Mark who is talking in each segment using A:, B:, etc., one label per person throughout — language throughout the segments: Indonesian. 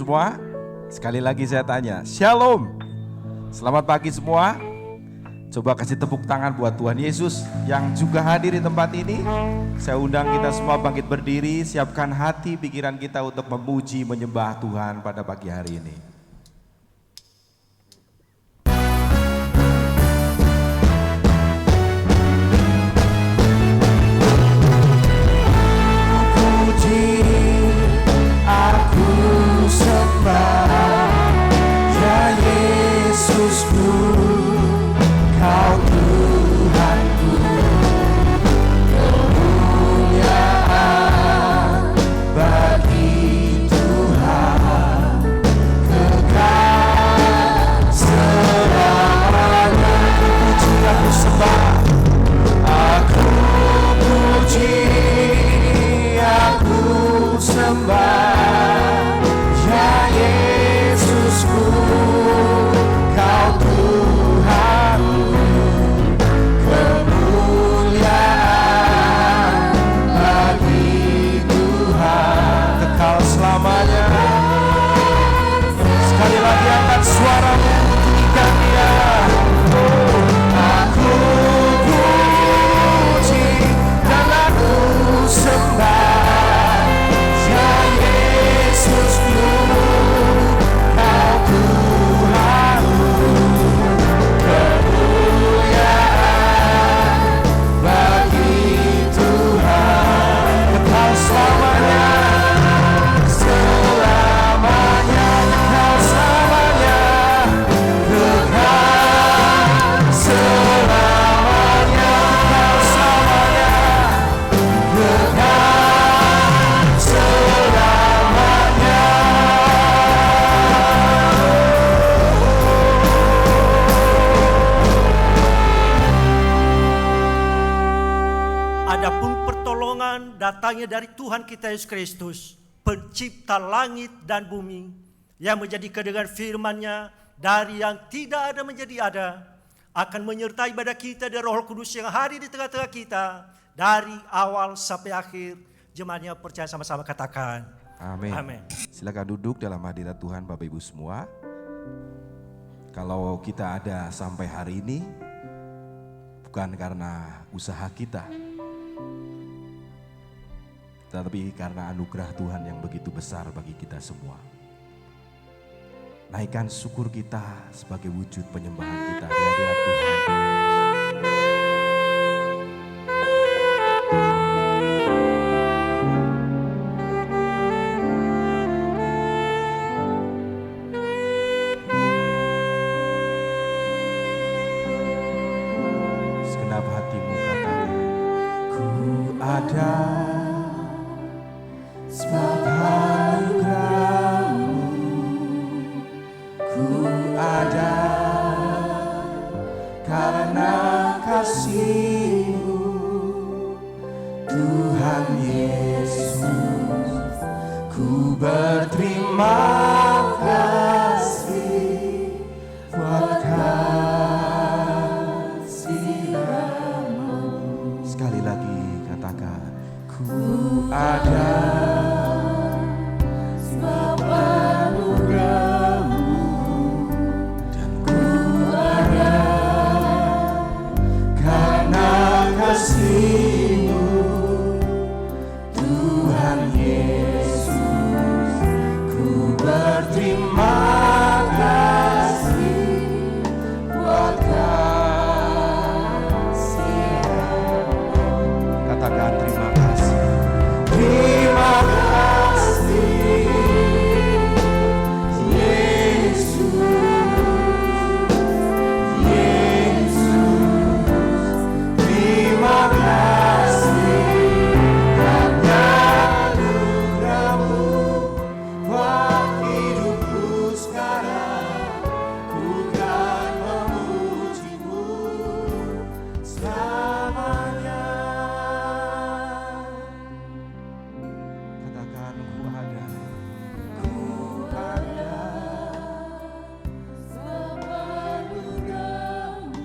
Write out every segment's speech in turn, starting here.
A: semua. Sekali lagi saya tanya, Shalom. Selamat pagi semua. Coba kasih tepuk tangan buat Tuhan Yesus yang juga hadir di tempat ini. Saya undang kita semua bangkit berdiri, siapkan hati pikiran kita untuk memuji menyembah Tuhan pada pagi hari ini.
B: Datangnya dari Tuhan kita Yesus Kristus, pencipta langit dan bumi, yang menjadikan dengan firman-Nya dari yang tidak ada menjadi ada, akan menyertai pada kita dan Roh Kudus yang hadir di tengah-tengah kita dari awal sampai akhir. Jemaatnya percaya sama-sama katakan
A: Amin.
B: Amin.
A: Silakan duduk dalam hadirat Tuhan Bapak Ibu semua. Kalau kita ada sampai hari ini bukan karena usaha kita, tetapi karena anugerah Tuhan yang begitu besar bagi kita semua. Naikkan syukur kita sebagai wujud penyembahan kita di hadirat Tuhan. Segenap hatimu katakan, ku ada sebab anugerah-Mu, ku ada karena kasih-Mu, Tuhan Yesus. Ku berterima kasih buat kasih-Mu. Sekali lagi katakan, ku ada sebab anugerah-Mu, dan ku ada karena kasih-Mu, Tuhan Yesus. Ku berterima kasih buat kasih-Mu. Katakan terima kasih. Terima kasih Yesus, Yesus. Terima kasih karena anugerah-Mu buat hidupku sekarang. Ku kan memuji-Mu selamanya. Katakan ku ada sebab anugerah-Mu,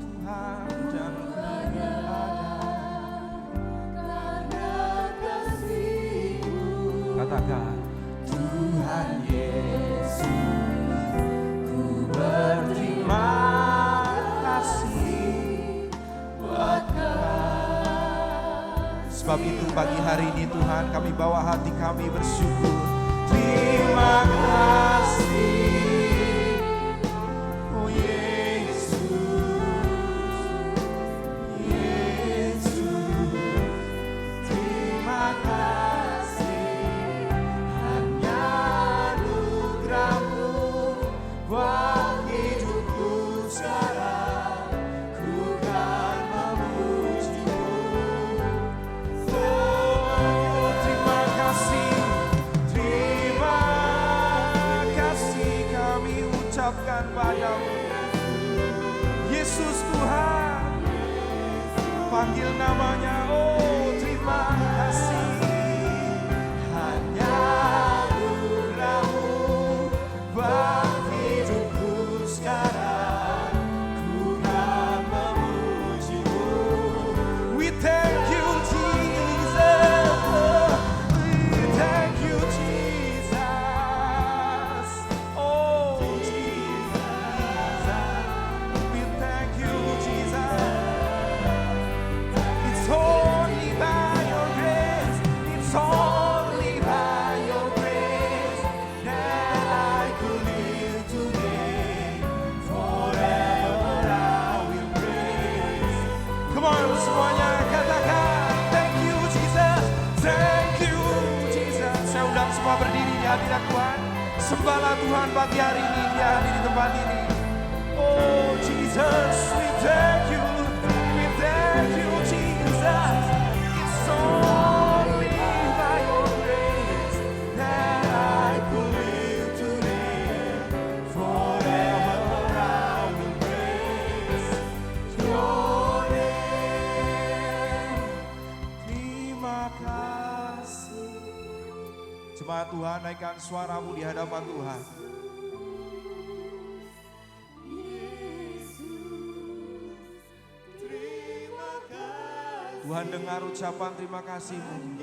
A: Tuhan, dan ku ada karena kasih-Mu. Katakan Tuhan sebab itu pagi hari ini Tuhan kami bawa hati kami bersyukur. Terima kasih, oh Yesus, Yesus. Terima kasih, hanya anugerah-Mu buat hidupku sekarang. Ku kan memuji-Mu. Oh, terima kasih kami ucapkan padamu. Yesus Tuhan, panggil namanya, oh terima kasih. Hanya anugerah-Mu buat hidupku sekarang. Ku kan memuji-Mu. We thank you Jesus. We thank you Jesus. Oh Jesus. We thank you Jesus. It's only by your grace. It's only by your grace that I could live today. Forever I will praise. Come on semuanya katakan, thank you Jesus, thank you Jesus. Saya undang semua berdiri di hadirat Tuhan. Sembahlah Tuhan pagi hari ini, Dia hadir di tempat ini. Oh Jesus, we thank you Jesus. It's only by your grace that I could live today. Forever I will praise your name. Terima kasih. Jemaat Tuhan, naikkan suaramu di hadapan Tuhan. Tuhan dengar ucapan terima kasih-Mu.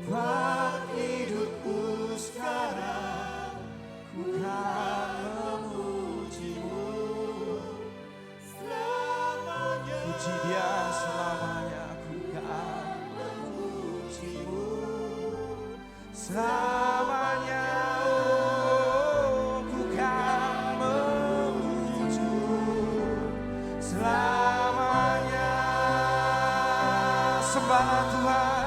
A: Buat hidupku sekarang, ku kan memuji-Mu. Puji Dia selamanya, ku kan memuji-Mu. Selamanya, oh, ku kan memuji-Mu. Selamanya, sembah Tuhan.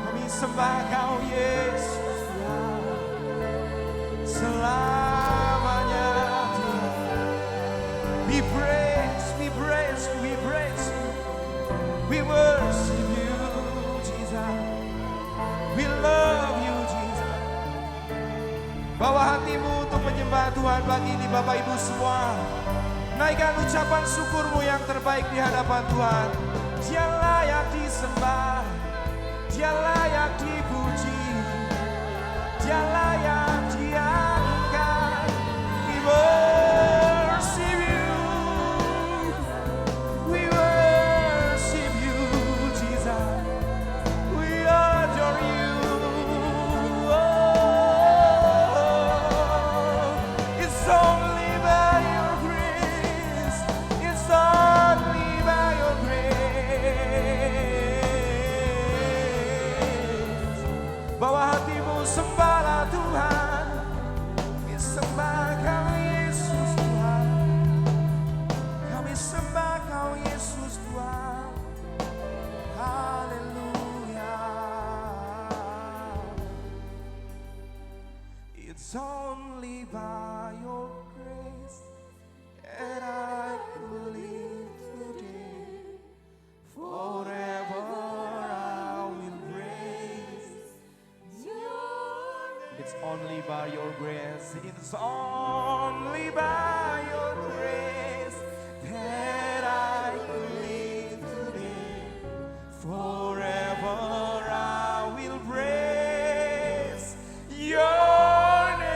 A: Kami sembah Kau Yesus Tuhan. Selamanya Tuhan. We praise, we praise, we praise you. We worship you Jesus. We love you Jesus. Bawa hatimu untuk menyembah Tuhan pagi ini Bapak Ibu semua. Naikkan ucapan syukurmu yang terbaik di hadapan Tuhan. Dia layak disembah, Dia layak dipuji, Dia layak diangkat. We worship you, we worship you Jesus. We adore you. Oh, it's only by your grace. It's only by your grace. Bawa hatimu, sembahlah Tuhan. Kami sembah Kau Yesus Tuhan. Kami sembah Kau Yesus Tuhan. Haleluya. It's only by your grace that I could live today. Forever I will praise your name. It's only by your grace. It's only by your grace that I could live today. Forever I will praise your name.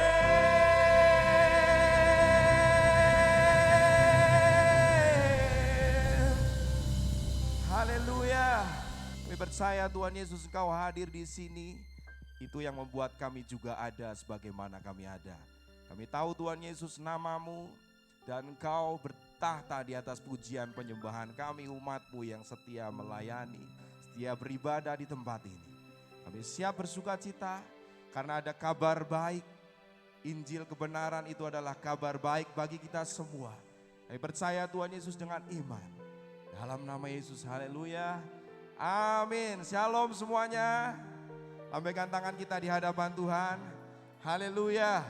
A: Haleluya. Kami percaya Tuhan Yesus Engkau hadir di sini. Itu yang membuat kami juga ada sebagaimana kami ada. Kami tahu Tuhan Yesus namamu dan Engkau tahta di atas pujian penyembahan kami umat-Mu yang setia melayani, setia beribadah di tempat ini. Kami siap bersuka cita karena ada kabar baik. Injil kebenaran itu adalah kabar baik bagi kita semua. Kami percaya Tuhan Yesus dengan iman. Dalam nama Yesus, haleluya. Amin. Shalom semuanya. Lambaikan tangan kita di hadapan Tuhan. Haleluya.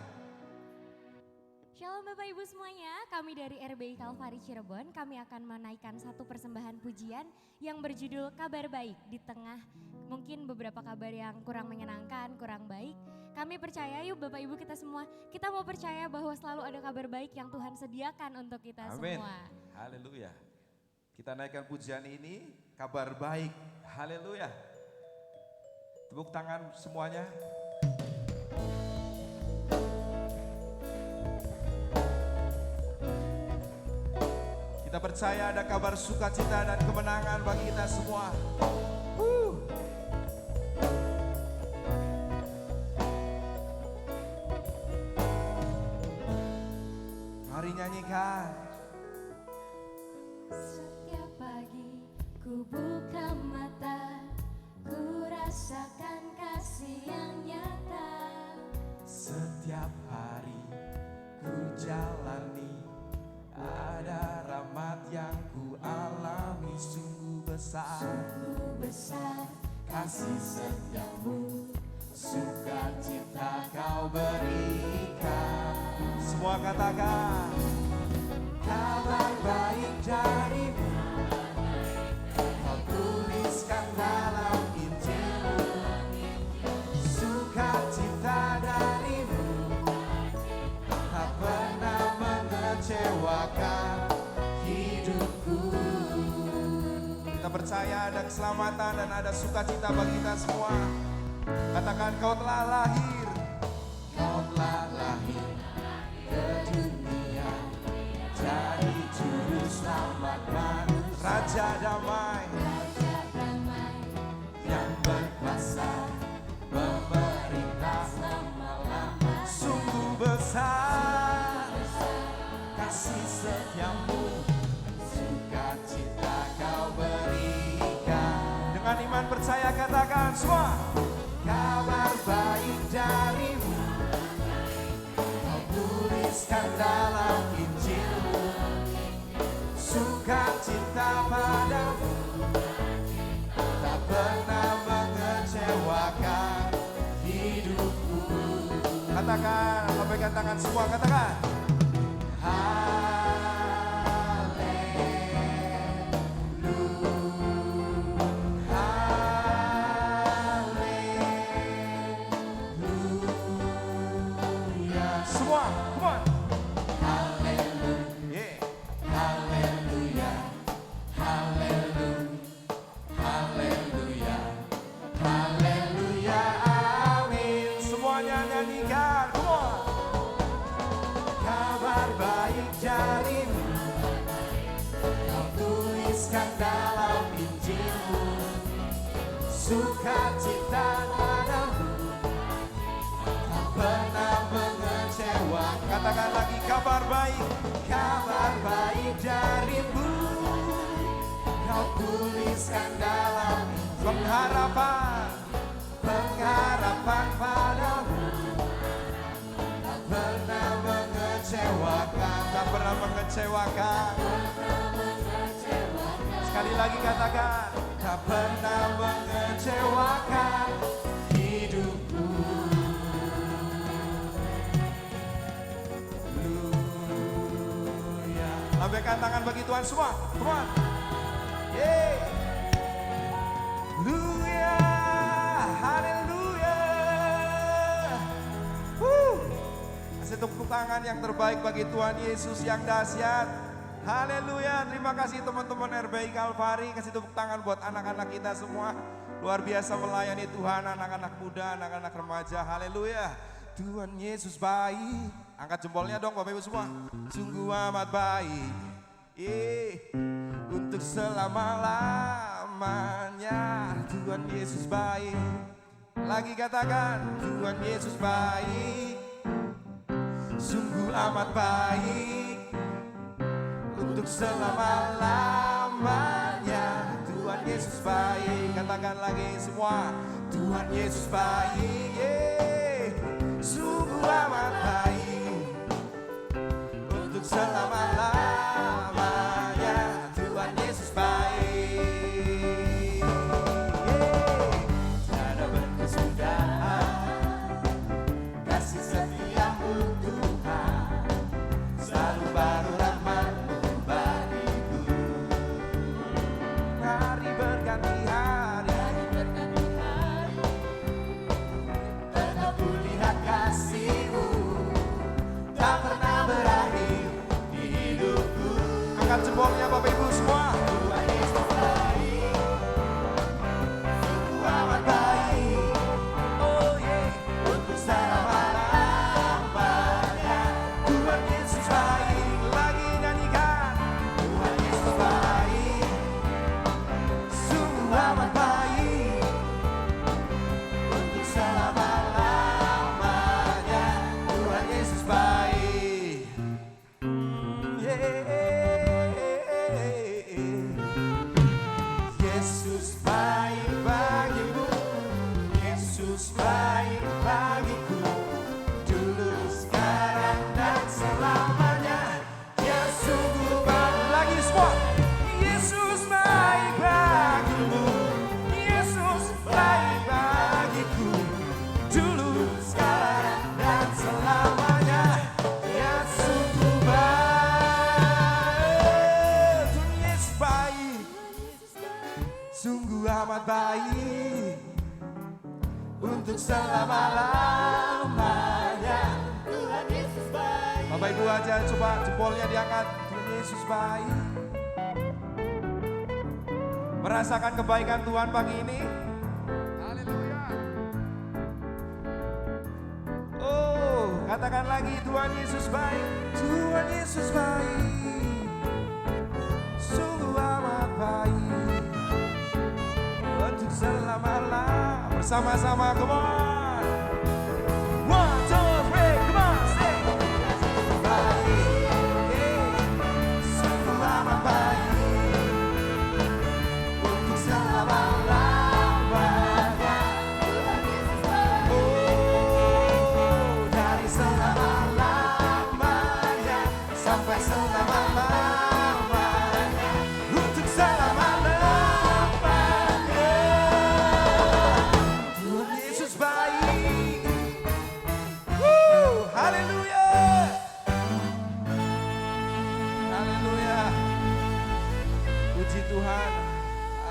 C: Shalom Bapak Ibu semuanya, kami dari RBI Kalvari Cirebon, kami akan menaikkan satu persembahan pujian yang berjudul Kabar Baik. Di tengah mungkin beberapa kabar yang kurang menyenangkan, kurang baik, kami percaya yuk Bapak Ibu kita semua, kita mau percaya bahwa selalu ada kabar baik yang Tuhan sediakan untuk kita
A: Amin.
C: semua.
A: Haleluya. Kita naikkan pujian ini, kabar baik. Haleluya. Tepuk tangan semuanya. Kita percaya ada kabar sukacita dan kemenangan bagi kita semua. Mari nyanyikan.
C: Setiap pagi ku buka mata, ku rasakan kasih yang nyata.
A: Setiap hari ku jalani, ada rahmat yang ku alami, sungguh besar.
C: Sungguh besar
A: Kasih setiamu, sukacita kau berikan. Semua katakan, kabar baik darimu, kau tuliskan dalam Injilmu. Sukacita darimu, tak pernah mengecewakan hidupku. Kita percaya ada keselamatan dan ada sukacita bagi kita semua. Katakan, kau telah lahir, kau telah lahir ke dunia, jadi juru selamat manusia. Raja damai,
C: Raja damai
A: yang berkuasa memerintah
C: selama-lamanya.
A: sungguh besar kasih setiamu, sukacita kau berikan. Dengan iman percaya katakan semua, kabar baik darimu, kau tuliskan dalam Injilmu. Sukacita padamu, tak pernah mengecewakan hidupku. Katakan, lambaikan tangan semua, katakan. Haleluya. Semua, come on. Haleluya. Haleluya. Haleluya. Haleluya. Haleluya. Amin. Semuanya nyanyikan. Come on. Kabar baik darimu, kau tuliskan dalam Injilmu. Sukacita padamu, tak pernah mengecewakan. Katakan lagi, kabar baik darimu, kau tuliskan dalam pengharapan padamu, tak pernah mengecewakan, tak pernah mengecewakan. Sekali lagi katakan, tak pernah mengecewakan hidupku. Haleluya. Lambaikan tangan bagi Tuhan semua, Tuhan. Yeay. Haleluya, haleluya. Kasih tepuk tangan yang terbaik bagi Tuhan Yesus yang dahsyat. Haleluya, terima kasih teman-teman RBI Kalvari. Kasih tepuk tangan buat anak-anak kita semua. Luar biasa melayani Tuhan, anak-anak muda, anak-anak remaja. Haleluya, Tuhan Yesus baik. Angkat jempolnya dong Bapak Ibu semua. Sungguh amat baik, untuk selama-lamanya. Tuhan Yesus baik. Lagi katakan, Tuhan Yesus baik, sungguh amat baik, untuk selama-lamanya. Tuhan Yesus baik, katakan lagi semua. Tuhan Yesus baik, sungguh amat baik, untuk selama-lamanya. Tuhan Yesus baik, tiada berkesudahan kasih setiamu Tuhan, selalu baru rahmat-Mu bagiku. Hari berganti hari, tetap ku lihat kasih-Mu, tak pernah berakhir di hidupku. Angkat jempolnya Bapak Ibu semua. Tuhan Yesus baik, sungguh amat baik, oh yeah, untuk selama-lamanya. Tuhan Yesus baik, lagi nyanyikan. Tuhan Yesus baik, sungguh amat baik, untuk selama-lamanya. Tuhan Yesus baik, Yesus baik bagimu, Yesus baik bagiku, dulu, sekarang, dan selamanya. Dia sungguh baik. Lagi semua. Yesus baik bagimu, Yesus baik bagiku, dulu, sekarang, dan selamanya. Dia sungguh baik. Tuhan Yesus baik, sungguh amat baik, untuk selama-lamanya. Tuhan Yesus baik. Bapak Ibu aja coba jempolnya diangkat. Tuhan Yesus baik. Merasakan kebaikan Tuhan pagi ini. Haleluya. Oh, katakan lagi, Tuhan Yesus baik. Tuhan Yesus baik, sungguh amat baik, untuk selama-lamanya. Bersama-sama, come on. 1, 2, 3, come on, sing. Baik, sungguh amat baik, untuk selama-lamanya. Oh, dari selama-lamanya sampai selama-lamanya, untuk selama-lamanya. Tuhan Yesus baik. Haleluya. Haleluya. Puji Tuhan.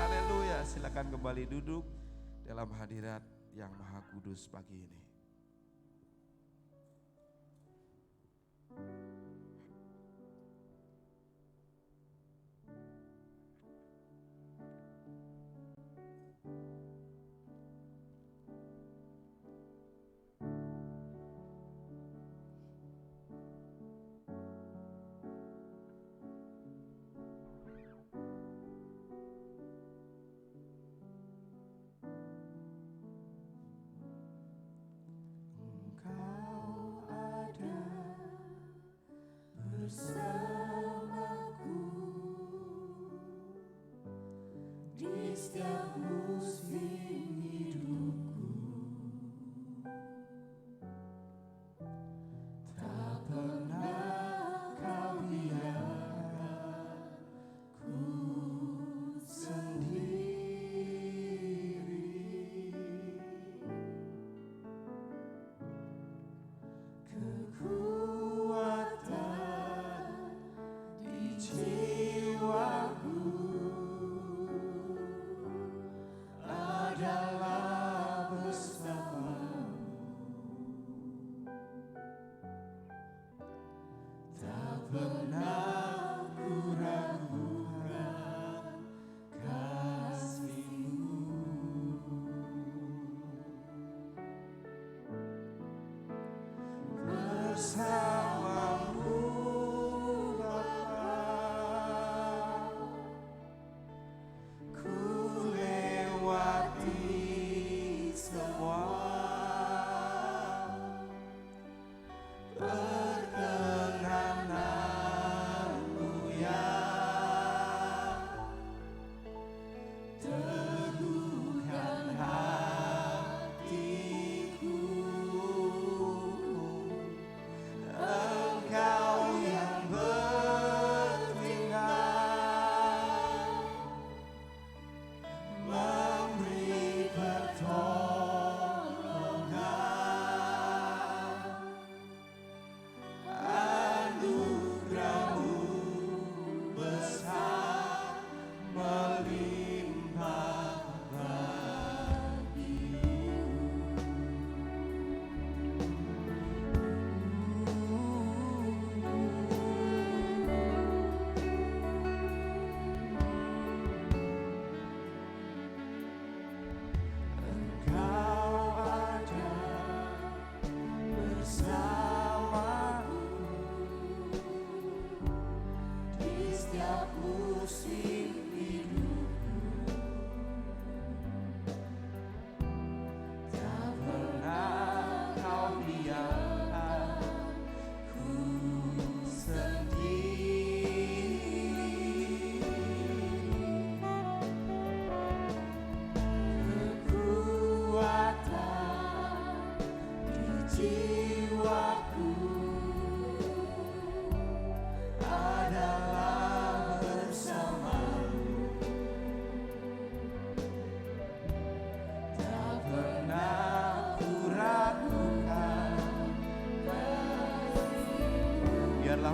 A: Haleluya. Silakan kembali duduk dalam hadirat yang Maha Kudus pagi ini. Engkau ada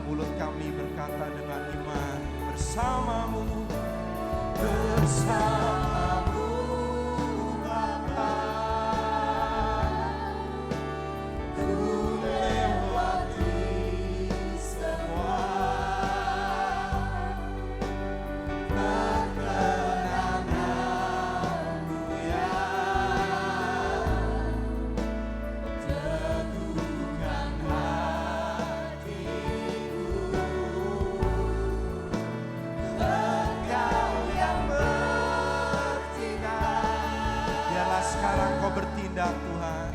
A: mulut kami berkata dengan iman, bersamamu, bersamamu Bapa, ku lewati semua perkenananmu ya, teguhkan hatiku, Engkau yang bertindak. Biarlah sekarang Kau bertindak Tuhan,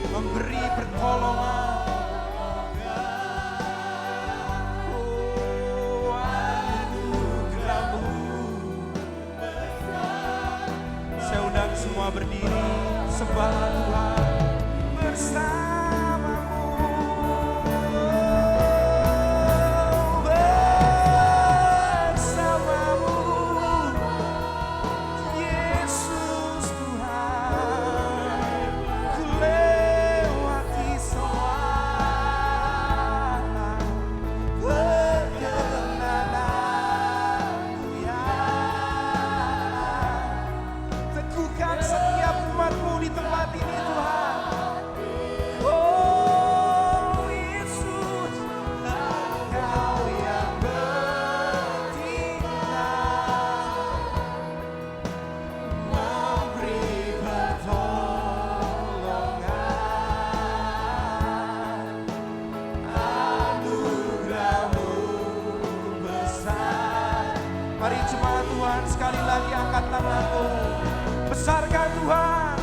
A: memberi pertolongan. Oh, anugerah-Mu. Saya undang semua berdiri, sembahlah Tuhan bersamamu. Bersamamu, Yesus Tuhan, ku lewati semua perkenananmu ya. Teguhkan setiap umat-Mu di tempat ini Tuhan. Oh Yesus, Engkau yang bertindak, memberi pertolongan. Anugerah-Mu besar. Mari jemaat Tuhan sekali lagi angkat tanganmu, besarkan Tuhan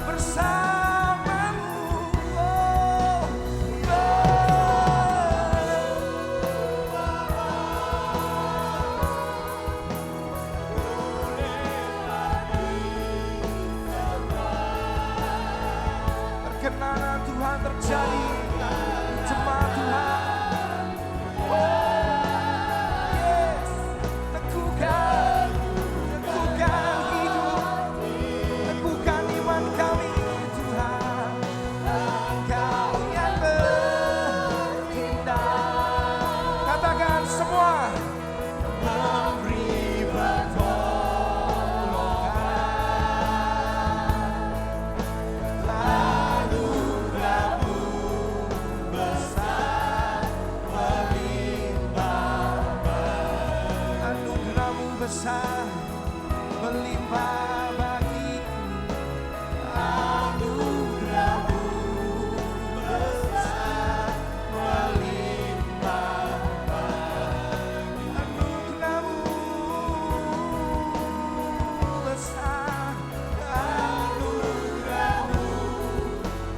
A: bersamamu. Oh, perkenanan Tuhan terjadi, jemaat Tuhan. Oh, yes. Teguhkan hidup, teguhkan iman kami Tuhan. Engkau yang bertindak. Katakan semua, memberi pertolongan. Anugerah-Mu besar melimpah, anugerah-Mu besar melimpah bagiku. Anugerah-Mu besar melimpah bagiku. Anugerah-Mu besar, anugerah-Mu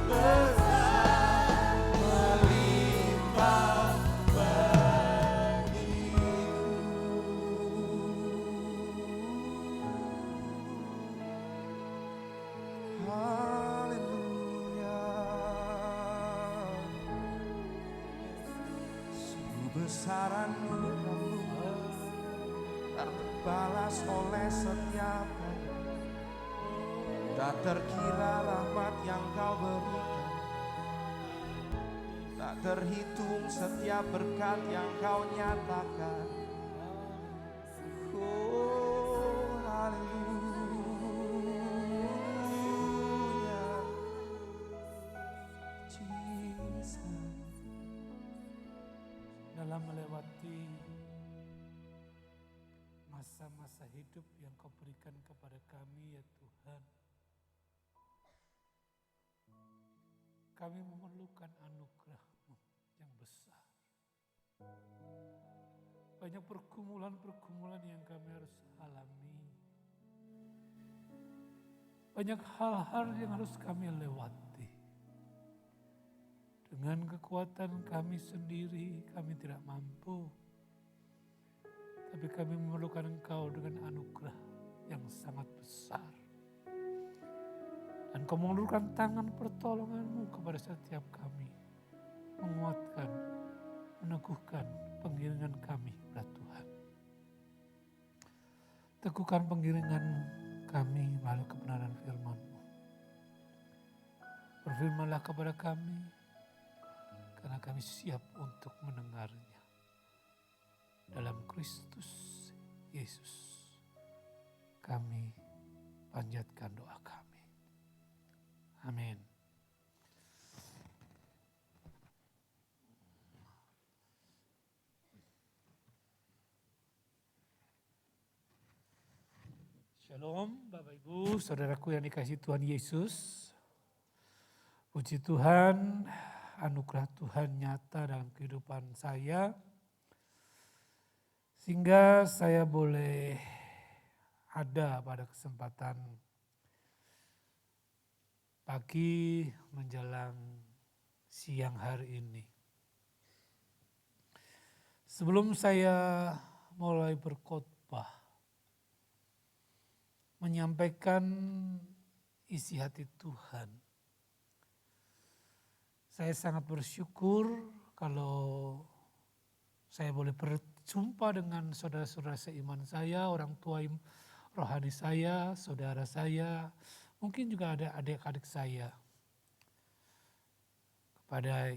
A: besar melimpah bagiku. Haleluya. Sungguh besar anugerah-Mu, tak terbalas oleh setiap hari. Tak terkira rahmat yang Kau berikan, tak terhitung setiap berkat yang Kau nyatakan. Oh, haleluya. Jesus.
D: Dalam melewati masa-masa hidup yang Kau berikan kepada kami ya Tuhan, kami memerlukan anugerah-Mu yang besar. Banyak pergumulan-pergumulan yang kami harus alami. Banyak hal-hal yang harus kami lewati. Dengan kekuatan kami sendiri, kami tidak mampu. Tapi kami memerlukan Engkau dengan anugerah yang sangat besar. Dan Kau mengulurkan tangan pertolongan-Mu kepada setiap kami. Menguatkan, meneguhkan pengiringan kami kepada Tuhan. Teguhkan pengiringan kami melalui kebenaran firman-Mu. Berfirmanlah kepada kami, karena karena kami siap untuk mendengarnya. Dalam Kristus Yesus kami panjatkan doa kami. Amin. Shalom Bapak Ibu, saudaraku yang dikasihi Tuhan Yesus. Puji Tuhan, anugerah Tuhan nyata dalam kehidupan saya. Sehingga saya boleh ada pada kesempatan pagi menjelang siang hari ini. Sebelum saya mulai berkhotbah, menyampaikan isi hati Tuhan, saya sangat bersyukur kalau saya boleh berjumpa dengan saudara-saudara seiman saya, orang tua rohani saya, saudara saya, mungkin juga ada adik-adik saya. Kepada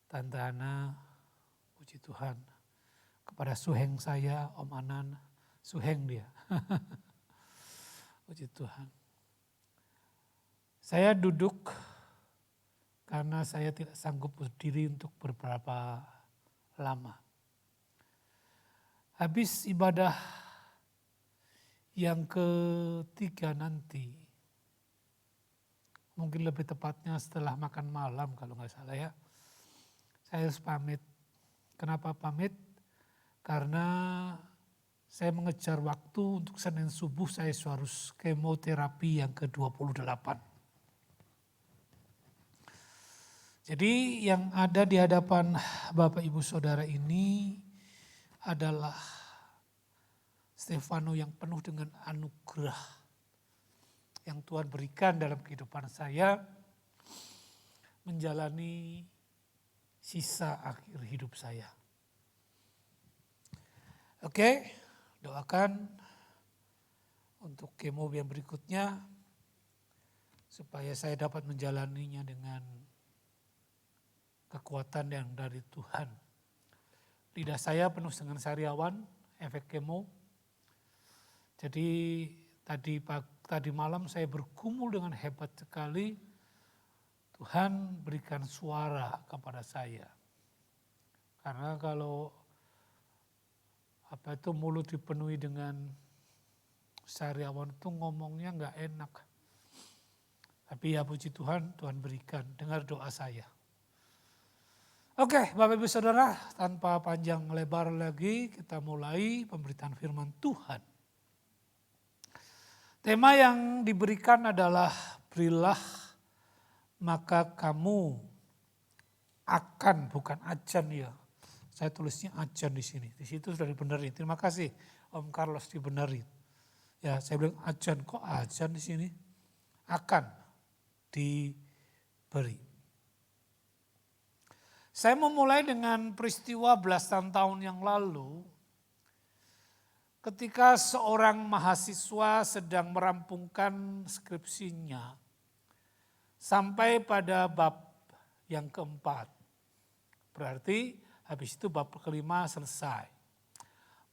D: Tante Ana, puji Tuhan. Kepada suheng saya, Om Anan, suheng dia. Puji Tuhan. Saya duduk karena saya tidak sanggup berdiri untuk beberapa lama. Habis ibadah yang ketiga nanti, mungkin lebih tepatnya setelah makan malam kalau nggak salah ya, saya harus pamit. Kenapa pamit? Karena saya mengejar waktu untuk Senin subuh saya harus kemoterapi yang ke-28. Jadi yang ada di hadapan Bapak Ibu Saudara ini adalah Stefano yang penuh dengan anugerah yang Tuhan berikan dalam kehidupan saya menjalani sisa akhir hidup saya. Oke, doakan untuk kemo yang berikutnya supaya saya dapat menjalaninya dengan kekuatan yang dari Tuhan. Lidah saya penuh dengan sariawan, efek kemo. Jadi tadi malam saya bergumul dengan hebat sekali. Tuhan berikan suara kepada saya. Karena kalau mulut dipenuhi dengan sariawan itu ngomongnya nggak enak. Tapi ya puji Tuhan, Tuhan berikan. Dengar doa saya. Oke, Bapak Ibu Saudara, tanpa panjang lebar lagi kita mulai pemberitaan firman Tuhan. Tema yang diberikan adalah berilah maka kamu akan, bukan ajan ya. Saya tulisnya ajan di sini. Di situ sudah dibenerin. Terima kasih Om Carlos dibenerin. Ya, saya bilang ajan, kok ajan di sini? Akan diberi. Saya memulai dengan peristiwa belasan tahun yang lalu ketika seorang mahasiswa sedang merampungkan skripsinya sampai pada bab yang keempat. Berarti habis itu bab kelima selesai.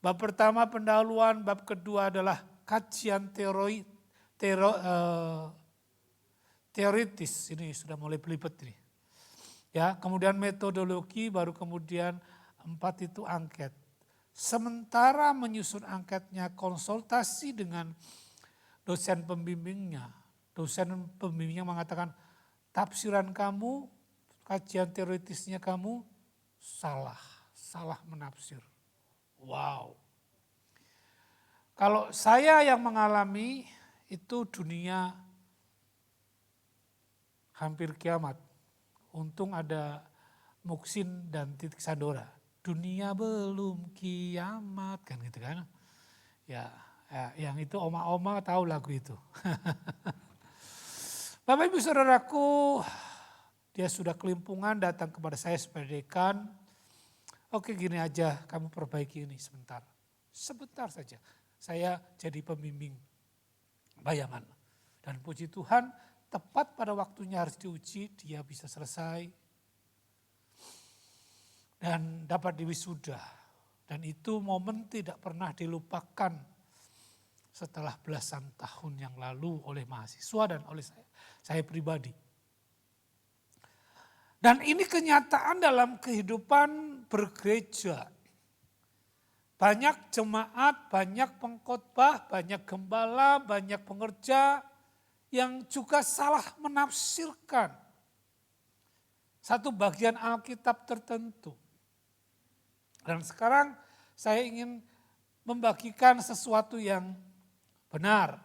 D: Bab pertama pendahuluan, bab kedua adalah kajian teoritis. Ini sudah mulai belibet ini. Ya, kemudian metodologi, baru kemudian 4 itu angket. Sementara menyusun angketnya konsultasi dengan dosen pembimbingnya. Dosen pembimbingnya mengatakan tafsiran kamu, kajian teoritisnya kamu salah menafsir. Wow. Kalau saya yang mengalami itu dunia hampir kiamat. Untung ada Muksin dan Titik Sandora. Dunia belum kiamat kan gitu kan. Ya yang itu oma-oma tahu lagu itu. Bapak Ibu Saudaraku, dia sudah kelimpungan datang kepada saya sebagai dekan. Oke gini aja, kamu perbaiki ini sebentar. Sebentar saja, saya jadi pembimbing bayangan. Dan puji Tuhan, tepat pada waktunya harus diuji, dia bisa selesai dan dapat diwisuda. Dan itu momen tidak pernah dilupakan setelah belasan tahun yang lalu oleh mahasiswa dan oleh saya pribadi. Dan ini kenyataan dalam kehidupan bergereja. Banyak jemaat, banyak pengkhotbah, banyak gembala, banyak pengerja yang juga salah menafsirkan satu bagian Alkitab tertentu. Dan sekarang saya ingin membagikan sesuatu yang benar.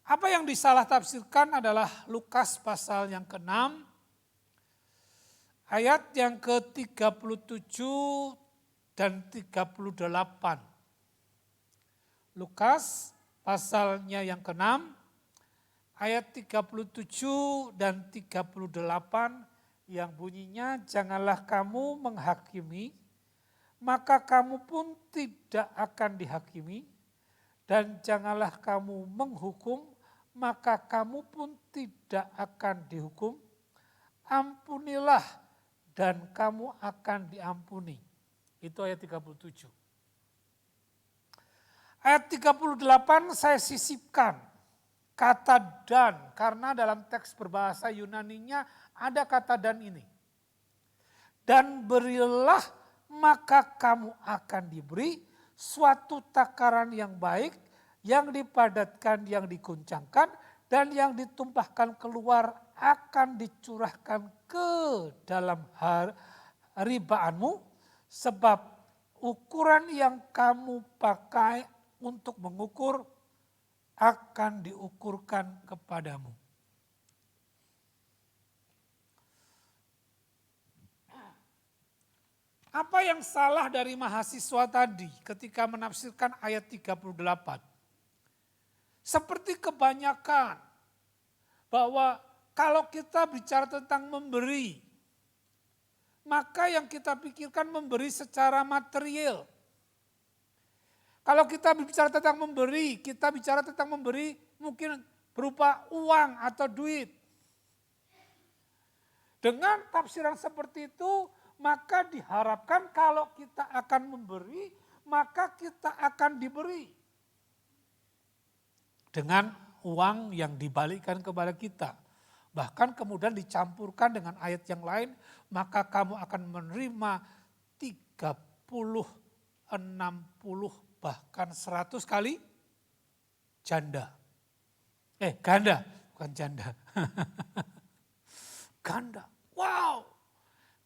D: Apa yang disalah tafsirkan adalah Lukas pasal yang ke-6, ayat yang ke-37 dan 38. Lukas pasalnya yang ke-6, ayat 37 dan 38 yang bunyinya, janganlah kamu menghakimi, maka kamu pun tidak akan dihakimi, dan janganlah kamu menghukum, maka kamu pun tidak akan dihukum. Ampunilah dan kamu akan diampuni. Itu ayat 37. Ayat 38 saya sisipkan kata dan, karena dalam teks berbahasa Yunaninya ada kata dan ini. Dan berilah maka kamu akan diberi suatu takaran yang baik, yang dipadatkan, yang dikuncangkan, dan yang ditumpahkan keluar akan dicurahkan ke dalam ribaanmu, sebab ukuran yang kamu pakai untuk mengukur akan diukurkan kepadamu. Apa yang salah dari mahasiswa tadi ketika menafsirkan ayat 38? Seperti kebanyakan bahwa kalau kita bicara tentang memberi, maka yang kita pikirkan memberi secara material. Kalau kita bicara tentang memberi, kita bicara tentang memberi mungkin berupa uang atau duit. Dengan tafsiran seperti itu, maka diharapkan kalau kita akan memberi, maka kita akan diberi. Dengan uang yang dibalikkan kepada kita. Bahkan kemudian dicampurkan dengan ayat yang lain, maka kamu akan menerima 30, 60, bahkan 100 kali janda. Ganda, bukan janda. Ganda, wow.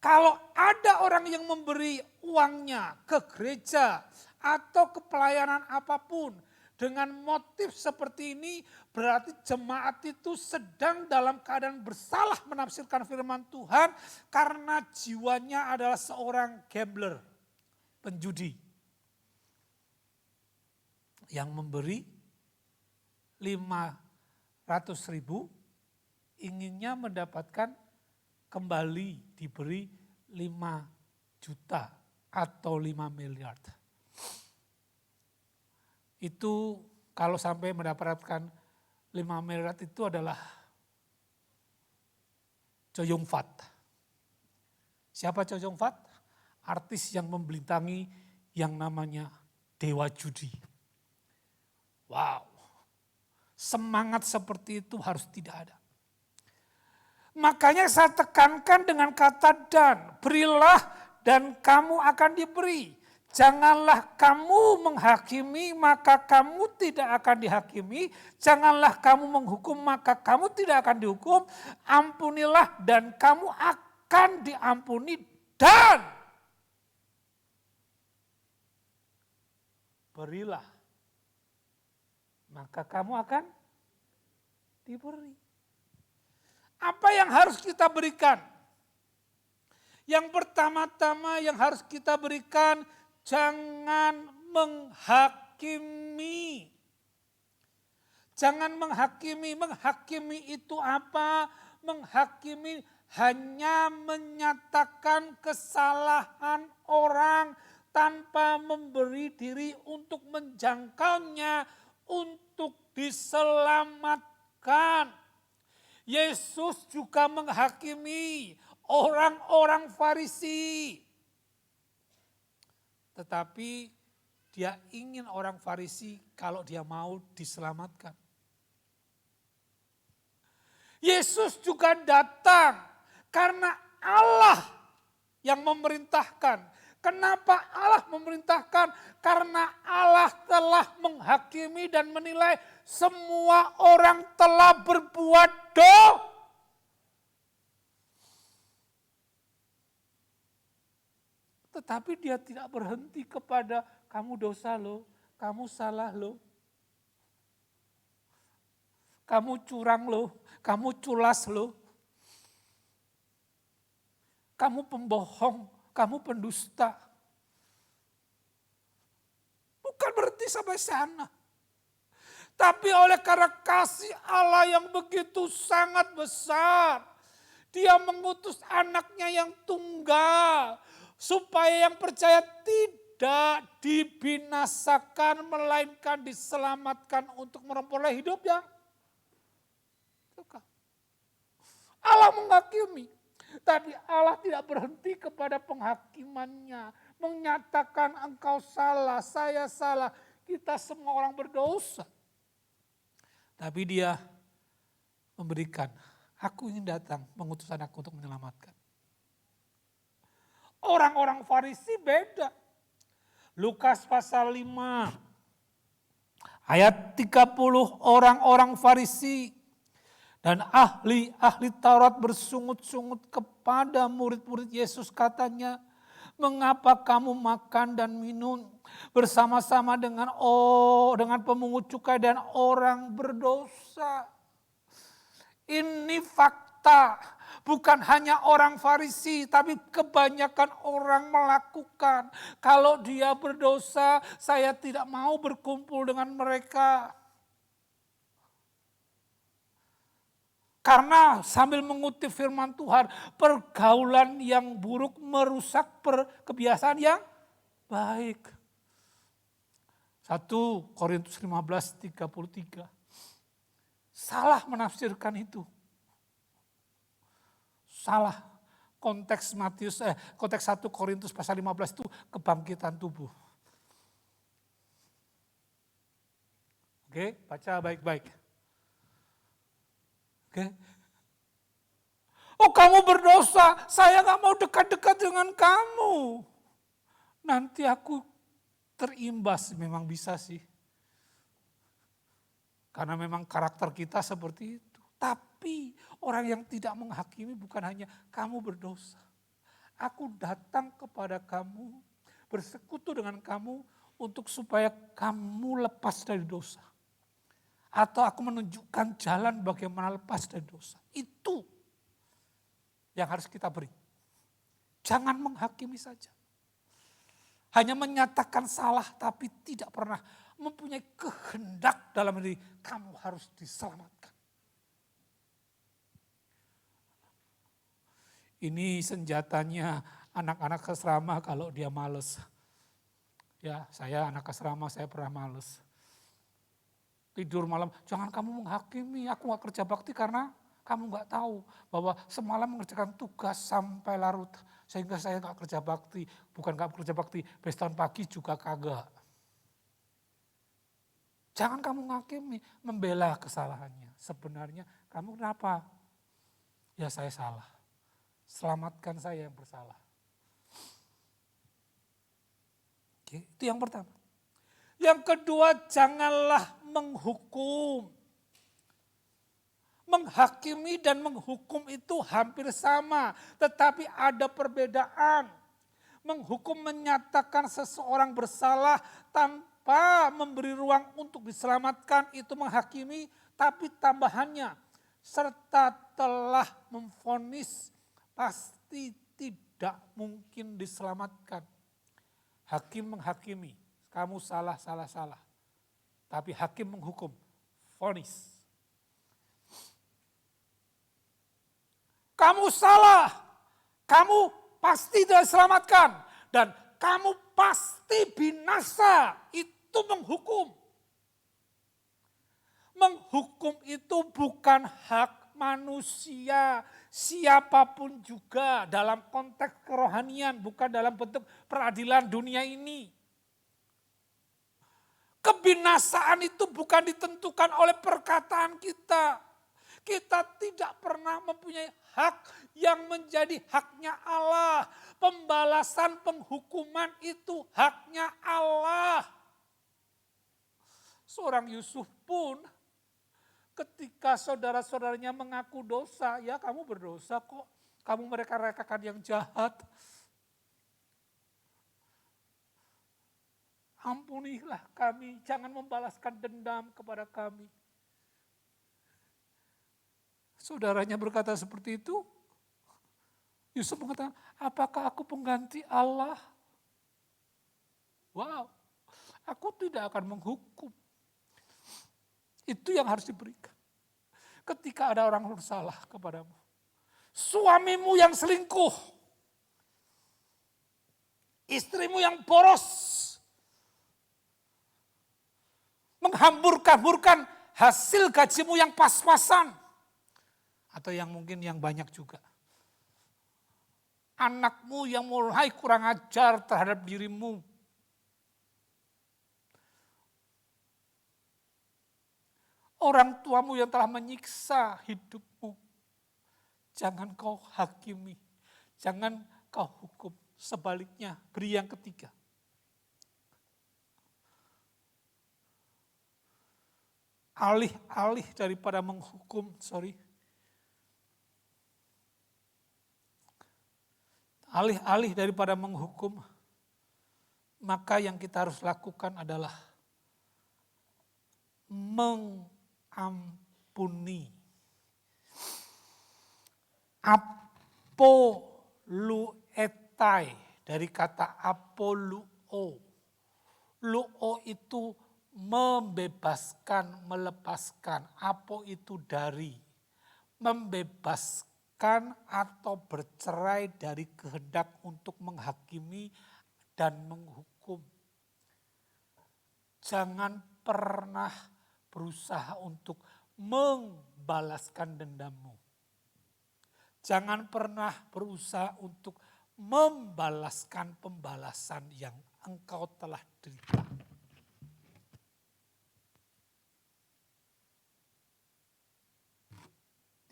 D: Kalau ada orang yang memberi uangnya ke gereja atau ke pelayanan apapun dengan motif seperti ini, berarti jemaat itu sedang dalam keadaan bersalah menafsirkan firman Tuhan karena jiwanya adalah seorang gambler, penjudi. Yang memberi 500.000 inginnya mendapatkan kembali diberi 5 juta atau 5 miliar. Itu kalau sampai mendapatkan 5 miliar itu adalah Chow Yun Fat. Siapa Chow Yun Fat? Artis yang membintangi yang namanya Dewa Judi. Wow, semangat seperti itu harus tidak ada. Makanya saya tekankan dengan kata dan, berilah dan kamu akan diberi. Janganlah kamu menghakimi, maka kamu tidak akan dihakimi. Janganlah kamu menghukum, maka kamu tidak akan dihukum. Ampunilah dan kamu akan diampuni. Dan berilah, maka kamu akan diberi. Apa yang harus kita berikan? Yang pertama-tama yang harus kita berikan, jangan menghakimi. Jangan menghakimi. Menghakimi itu apa? Menghakimi hanya menyatakan kesalahan orang tanpa memberi diri untuk menjangkalnya, untuk diselamatkan. Yesus juga menghakimi orang-orang Farisi. Tetapi dia ingin orang Farisi kalau dia mau diselamatkan. Yesus juga datang karena Allah yang memerintahkan. Kenapa Allah memerintahkan? Karena Allah telah menghakimi dan menilai semua orang telah berbuat dosa. Tetapi dia tidak berhenti kepada kamu dosa lo, kamu salah lo, kamu curang lo, kamu culas lo, kamu pembohong, kamu pendusta. Bukan berhenti sampai sana. Tapi oleh karena kasih Allah yang begitu sangat besar, dia mengutus anaknya yang tunggal, supaya yang percaya tidak dibinasakan, melainkan diselamatkan untuk memperoleh hidup yang kekal. Allah menghakimi, tapi Allah tidak berhenti kepada penghakimannya. Menyatakan engkau salah, saya salah, kita semua orang berdosa. Tapi dia memberikan, aku ingin datang mengutus anakku untuk menyelamatkan. Orang-orang Farisi beda. Lukas pasal 5 ayat 30, orang-orang Farisi dan ahli-ahli Taurat bersungut-sungut kepada murid-murid Yesus, katanya, mengapa kamu makan dan minum bersama-sama dengan pemungut cukai dan orang berdosa? Ini fakta. Bukan hanya orang Farisi, tapi kebanyakan orang melakukan. Kalau dia berdosa, saya tidak mau berkumpul dengan mereka. Karena sambil mengutip firman Tuhan, pergaulan yang buruk merusak kebiasaan yang baik. 1 Korintus 15:33. Salah menafsirkan itu. Salah. Konteks 1 Korintus pasal 15 itu kebangkitan tubuh. Oke, baca baik-baik. Oke. Oh, kamu berdosa, saya gak mau dekat-dekat dengan kamu. Nanti aku terimbas, memang bisa sih. Karena memang karakter kita seperti itu. Tapi orang yang tidak menghakimi bukan hanya kamu berdosa. Aku datang kepada kamu, bersekutu dengan kamu untuk supaya kamu lepas dari dosa. Atau aku menunjukkan jalan bagaimana lepas dari dosa. Itu yang harus kita beri. Jangan menghakimi saja. Hanya menyatakan salah tapi tidak pernah mempunyai kehendak dalam diri. Kamu harus diselamatkan. Ini senjatanya anak-anak asrama kalau dia males. Ya, saya anak asrama, saya pernah males. Tidur malam, jangan kamu menghakimi, aku gak kerja bakti karena kamu gak tahu bahwa semalam mengerjakan tugas sampai larut. Sehingga saya gak kerja bakti, bukan gak kerja bakti, besok pagi juga kagak. Jangan kamu menghakimi, membela kesalahannya. Sebenarnya kamu kenapa? Ya saya salah. Selamatkan saya yang bersalah. Oke, itu yang pertama. Yang kedua, janganlah menghukum. Menghakimi dan menghukum itu hampir sama, tetapi ada perbedaan. Menghukum menyatakan seseorang bersalah tanpa memberi ruang untuk diselamatkan, itu menghakimi, tapi tambahannya serta telah memvonis pasti tidak mungkin diselamatkan. Hakim menghakimi, kamu salah. Tapi hakim menghukum, vonis. Kamu salah, kamu pasti tidak diselamatkan. Dan kamu pasti binasa, itu menghukum. Menghukum itu bukan hak manusia, siapapun juga dalam konteks kerohanian, bukan dalam bentuk peradilan dunia ini. Kebinasaan itu bukan ditentukan oleh perkataan kita. Kita tidak pernah mempunyai hak yang menjadi haknya Allah. Pembalasan penghukuman itu haknya Allah. Seorang Yusuf pun ketika saudara-saudaranya mengaku dosa, ya kamu berdosa kok. Kamu mereka-rekakan yang jahat. Ampunilah kami, jangan membalaskan dendam kepada kami. Saudaranya berkata seperti itu, Yusuf mengatakan, apakah aku pengganti Allah? Wow, aku tidak akan menghukum. Itu yang harus diberikan. Ketika ada orang bersalah kepadamu. Suamimu yang selingkuh. Istrimu yang boros. Menghambur-hamburkan hasil gajimu yang pas-pasan. Atau yang mungkin yang banyak juga. Anakmu yang mulai kurang ajar terhadap dirimu. Orang tuamu yang telah menyiksa hidupmu. Jangan kau hakimi. Jangan kau hukum. Sebaliknya beri yang ketiga. Alih-alih daripada menghukum, alih-alih daripada menghukum, maka yang kita harus lakukan adalah mengampuni. Apoluetai dari kata apoluo. Luo itu membebaskan, melepaskan. Apo itu dari. Membebaskan atau bercerai dari kehendak untuk menghakimi dan menghukum. Jangan pernah berusaha untuk membalaskan dendammu. Jangan pernah berusaha untuk membalaskan pembalasan yang engkau telah derita.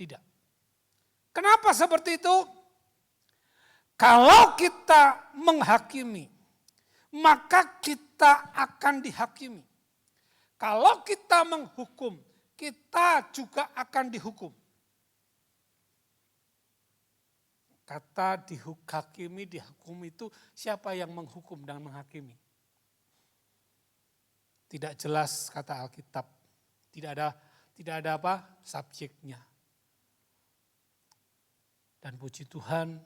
D: Tidak. Kenapa seperti itu? Kalau kita menghakimi, maka kita akan dihakimi. Kalau kita menghukum, kita juga akan dihukum. Kata dihakimi, dihukum itu siapa yang menghukum dan menghakimi? Tidak jelas kata Alkitab. Tidak ada apa? Subjeknya. Dan puji Tuhan,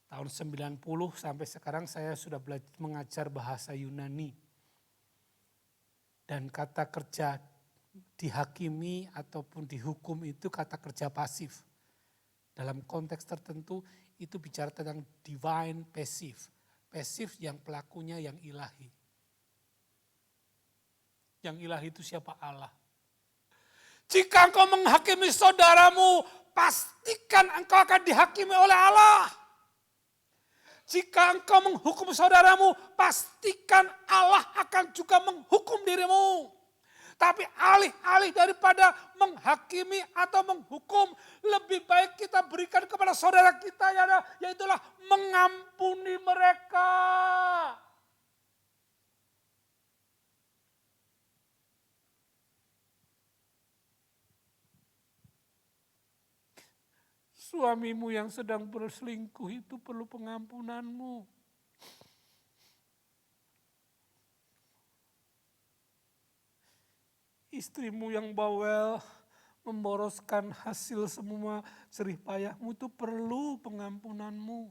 D: tahun 90 sampai sekarang saya sudah belajar mengajar bahasa Yunani. Dan kata kerja dihakimi ataupun dihukum itu kata kerja pasif. Dalam konteks tertentu itu bicara tentang divine passive. Passive yang pelakunya yang ilahi. Yang ilahi itu siapa? Allah. Jika engkau menghakimi saudaramu, pastikan engkau akan dihakimi oleh Allah. Jika engkau menghukum saudaramu, pastikan Allah akan juga menghukum dirimu. Tapi alih-alih daripada menghakimi atau menghukum, lebih baik kita berikan kepada saudara kita, yaitulah mengampuni mereka. Suamimu yang sedang berselingkuh itu perlu pengampunanmu. Istrimu yang bawel, memboroskan hasil semua jerih payahmu itu perlu pengampunanmu.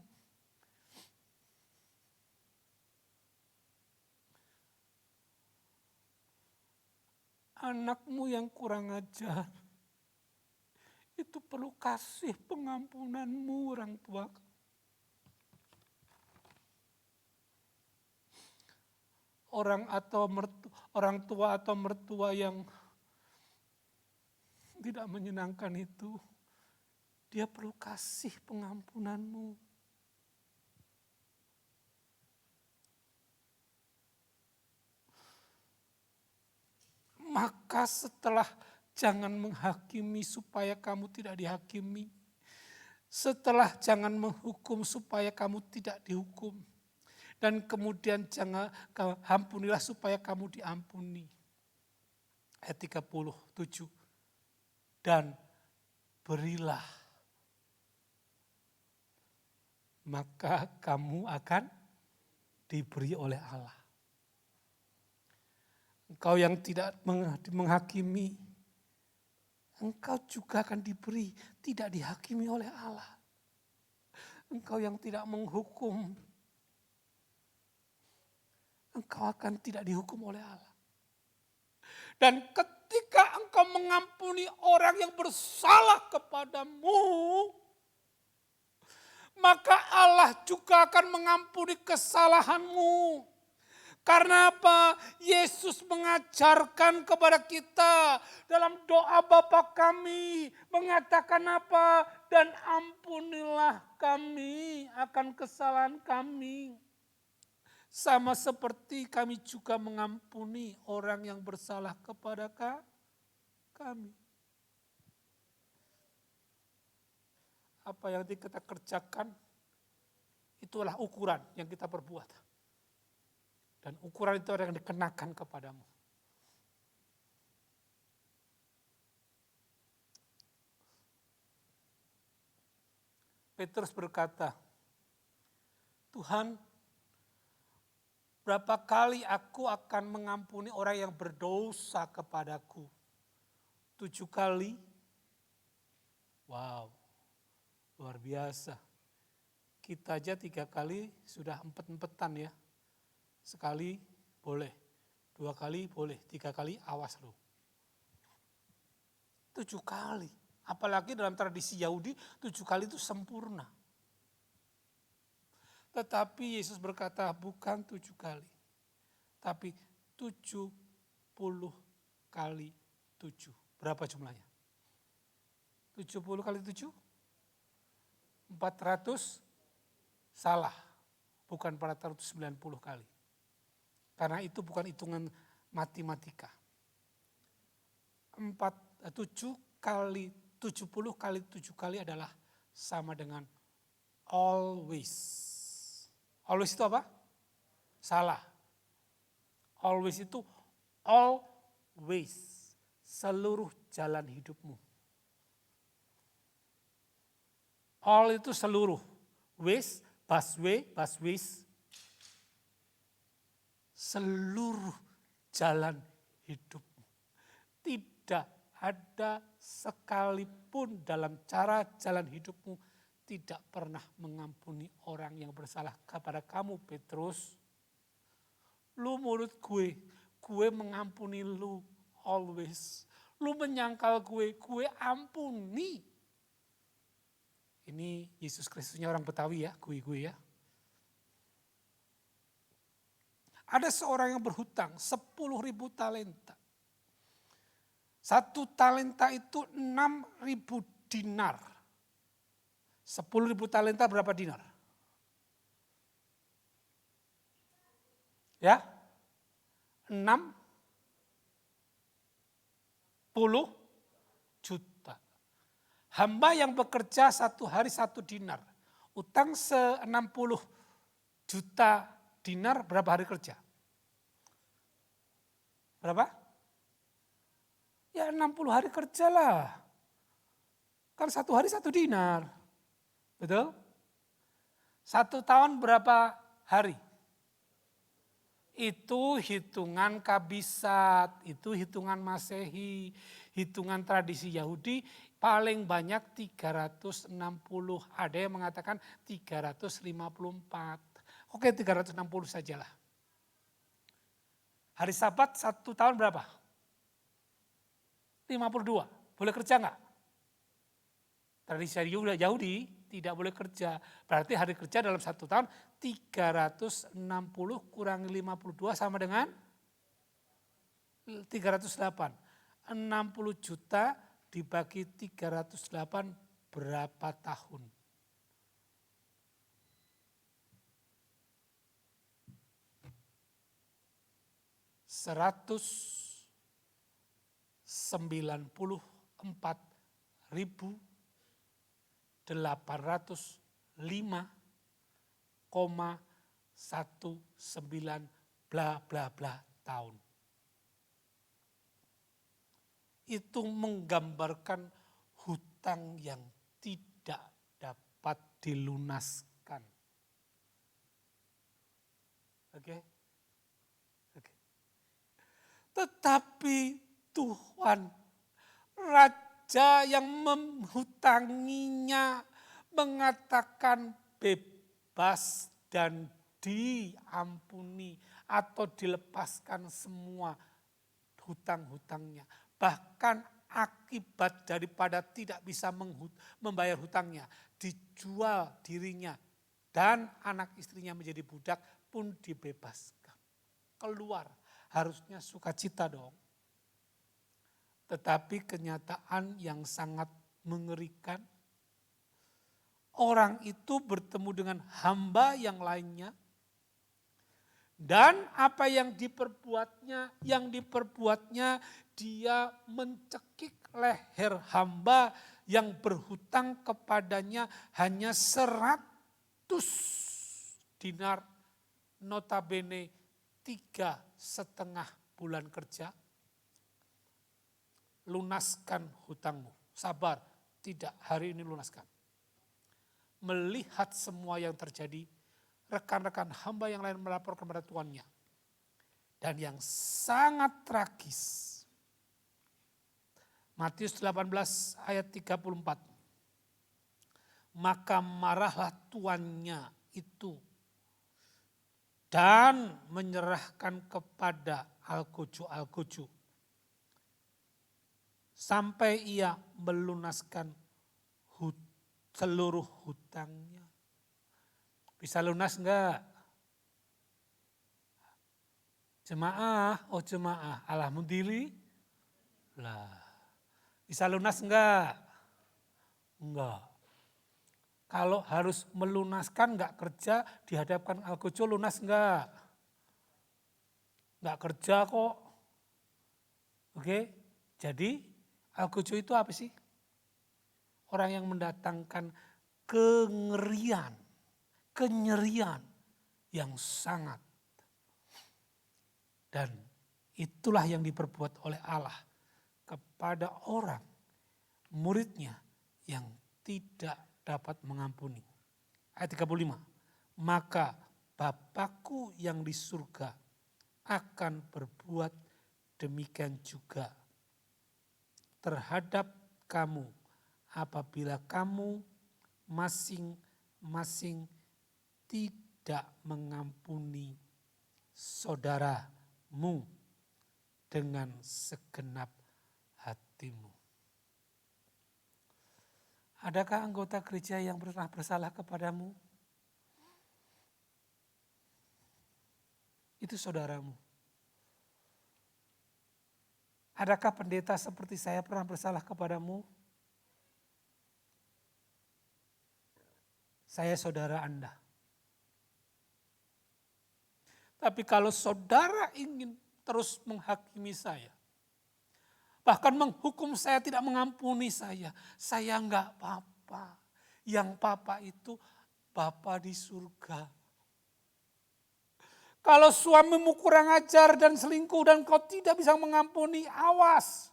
D: Anakmu yang kurang ajar, itu perlu kasih pengampunanmu orang tua. Orang tua atau mertua yang tidak menyenangkan itu, dia perlu kasih pengampunanmu. Maka setelah jangan menghakimi supaya kamu tidak dihakimi. Setelah jangan menghukum supaya kamu tidak dihukum. Dan kemudian jangan ampunilah supaya kamu diampuni. Ayat 37. Dan berilah, maka kamu akan diberi oleh Allah. Engkau yang tidak menghakimi, engkau juga akan diberi, tidak dihakimi oleh Allah. Engkau yang tidak menghukum, engkau akan tidak dihukum oleh Allah. Dan ketika engkau mengampuni orang yang bersalah kepadamu, maka Allah juga akan mengampuni kesalahanmu. Karena apa? Yesus mengajarkan kepada kita dalam doa Bapa kami, mengatakan apa? Dan ampunilah kami akan kesalahan kami. Sama seperti kami juga mengampuni orang yang bersalah kepada kami. Apa yang kita kerjakan, itulah ukuran yang kita perbuat. Dan ukuran itu yang dikenakan kepadamu. Petrus berkata, Tuhan, berapa kali aku akan mengampuni orang yang berdosa kepadaku? 7 kali? Wow, luar biasa. Kita aja 3 kali sudah empet-empetan ya. Sekali boleh, 2 kali boleh, 3 kali awas lo. 7 kali. Apalagi dalam tradisi Yahudi 7 kali itu sempurna. Tetapi Yesus berkata bukan 7 kali. Tapi 70 kali 7. Berapa jumlahnya? 70 kali 7? 400 salah. Bukan 490 kali. Karena itu bukan hitungan matematika. 7 kali 70 kali 7 kali adalah sama dengan always. Always itu apa? Salah. Always itu always. Seluruh jalan hidupmu. All itu seluruh. Ways, busways. Seluruh jalan hidupmu. Tidak ada sekalipun dalam cara jalan hidupmu tidak pernah mengampuni orang yang bersalah kepada kamu, Petrus. Lu menurut gue mengampuni lu always. Lu menyangkal gue ampuni. Ini Yesus Kristusnya orang Betawi ya, gue ya. Ada seorang yang berhutang 10.000 talenta. 1 talenta itu 6.000 dinar. 10.000 talenta berapa dinar? Ya? 60 juta. Hamba yang bekerja 1 hari 1 dinar. Utang 60 juta dinar berapa hari kerja? Berapa? Ya 60 hari kerja lah. Kan 1 hari 1 dinar. Betul? 1 tahun berapa hari? Itu hitungan kabisat, itu hitungan Masehi, hitungan tradisi Yahudi paling banyak 360. Ada yang mengatakan 354. Oke 360 sajalah. Hari Sabat 1 tahun berapa? 52. Boleh kerja enggak? Tradisi Yahudi tidak boleh kerja. Berarti hari kerja dalam 1 tahun 360 kurangi 52 sama dengan 308. 60 juta dibagi 308 berapa tahun? Rp94.805,19 bla bla bla tahun. Itu menggambarkan hutang yang tidak dapat dilunaskan. Oke? Oke. Tetapi Tuhan, Raja yang menghutanginya, mengatakan bebas dan diampuni atau dilepaskan semua hutang-hutangnya. Bahkan akibat daripada tidak bisa membayar hutangnya, dijual dirinya dan anak istrinya menjadi budak pun dibebaskan. Keluar, harusnya sukacita dong. Tetapi kenyataan yang sangat mengerikan, orang itu bertemu dengan hamba yang lainnya, dan apa yang diperbuatnya dia mencekik leher hamba yang berhutang kepadanya hanya 100 dinar, notabene 3,5 bulan kerja. Lunaskan hutangmu, sabar, tidak hari ini lunaskan. Melihat semua yang terjadi, rekan-rekan hamba yang lain melaporkan kepada tuannya. Dan yang sangat tragis, Matius 18 ayat 34. Maka marahlah tuannya itu dan menyerahkan kepada algojo-algojo sampai ia melunaskan seluruh hutangnya. Bisa lunas enggak? Jemaah, jemaah, alhamdulillah. Bisa lunas enggak? Enggak. Kalau harus melunaskan enggak kerja, dihadapkan algojo lunas enggak? Enggak kerja kok. Oke, jadi algojo itu apa sih? Orang yang mendatangkan kenyerian yang sangat. Dan itulah yang diperbuat oleh Allah kepada orang muridnya yang tidak dapat mengampuni. Ayat 35, maka Bapakku yang di surga akan berbuat demikian juga terhadap kamu apabila kamu masing-masing tidak mengampuni saudaramu dengan segenap hatimu. Adakah anggota gereja yang pernah bersalah kepadamu? Itu saudaramu. Adakah pendeta seperti saya pernah bersalah kepadamu? Saya saudara Anda. Tapi kalau saudara ingin terus menghakimi saya, bahkan menghukum saya, tidak mengampuni saya enggak apa-apa. Yang apa itu Bapa di surga. Kalau suamimu kurang ajar dan selingkuh dan kau tidak bisa mengampuni, awas.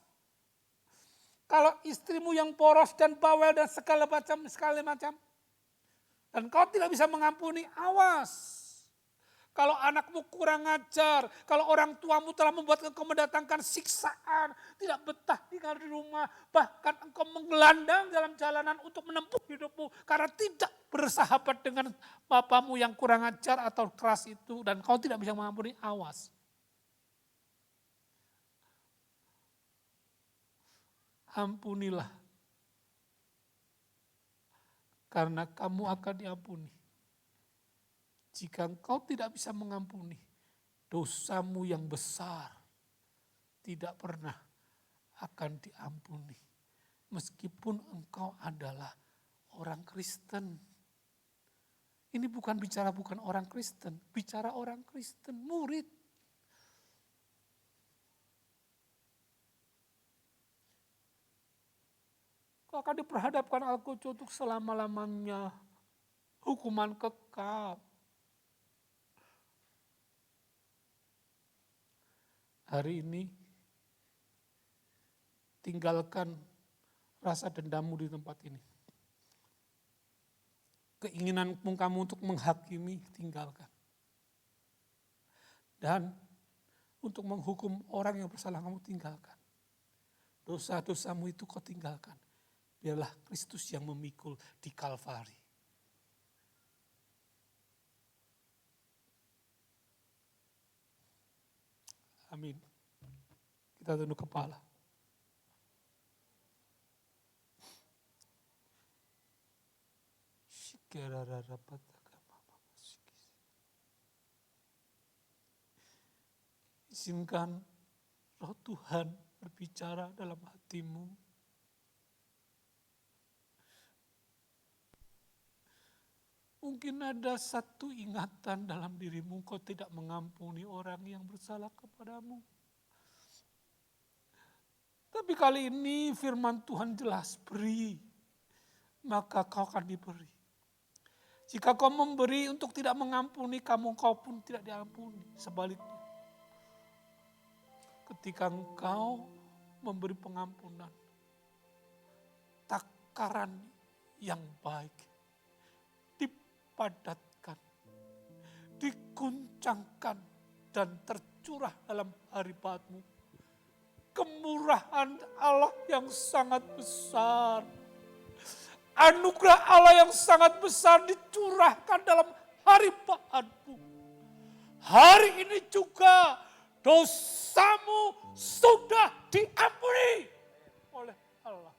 D: Kalau istrimu yang poros dan bawel dan segala macam, dan kau tidak bisa mengampuni, awas. Kalau anakmu kurang ajar, kalau orang tuamu telah membuat engkau mendatangkan siksaan, tidak betah tinggal di rumah, bahkan engkau menggelandang dalam jalanan untuk menempuh hidupmu karena tidak bersahabat dengan bapamu yang kurang ajar atau keras itu, dan kau tidak bisa mengampuni, awas. Ampunilah, karena kamu akan diampuni. Jika engkau tidak bisa mengampuni, dosamu yang besar tidak pernah akan diampuni. meskipun engkau adalah orang Kristen. Ini bukan orang Kristen, bicara orang Kristen, murid. Kau akan diperhadapkan Al-Quds untuk selama-lamanya, hukuman kekal. Hari ini, tinggalkan rasa dendammu di tempat ini. Keinginanmu kamu untuk menghakimi, tinggalkan. Dan untuk menghukum orang yang bersalah, kamu tinggalkan. Dosa-dosamu itu kau tinggalkan. Biarlah Kristus yang memikul di Kalvari. Amin. Kita tunduk kepala. Izinkan Roh Tuhan berbicara dalam hatimu. Mungkin ada satu ingatan dalam dirimu, kau tidak mengampuni orang yang bersalah kepadamu. Tapi kali ini firman Tuhan jelas, beri, maka kau akan diberi. Jika kau memberi untuk tidak mengampuni, kau pun tidak diampuni. Sebaliknya, ketika engkau memberi pengampunan, takaran yang baik dipadatkan, diguncangkan, dan tercurah dalam hadiratmu. Kemurahan Allah yang sangat besar, anugerah Allah yang sangat besar dicurahkan dalam hadiratmu. Hari ini juga dosamu sudah diampuni oleh Allah.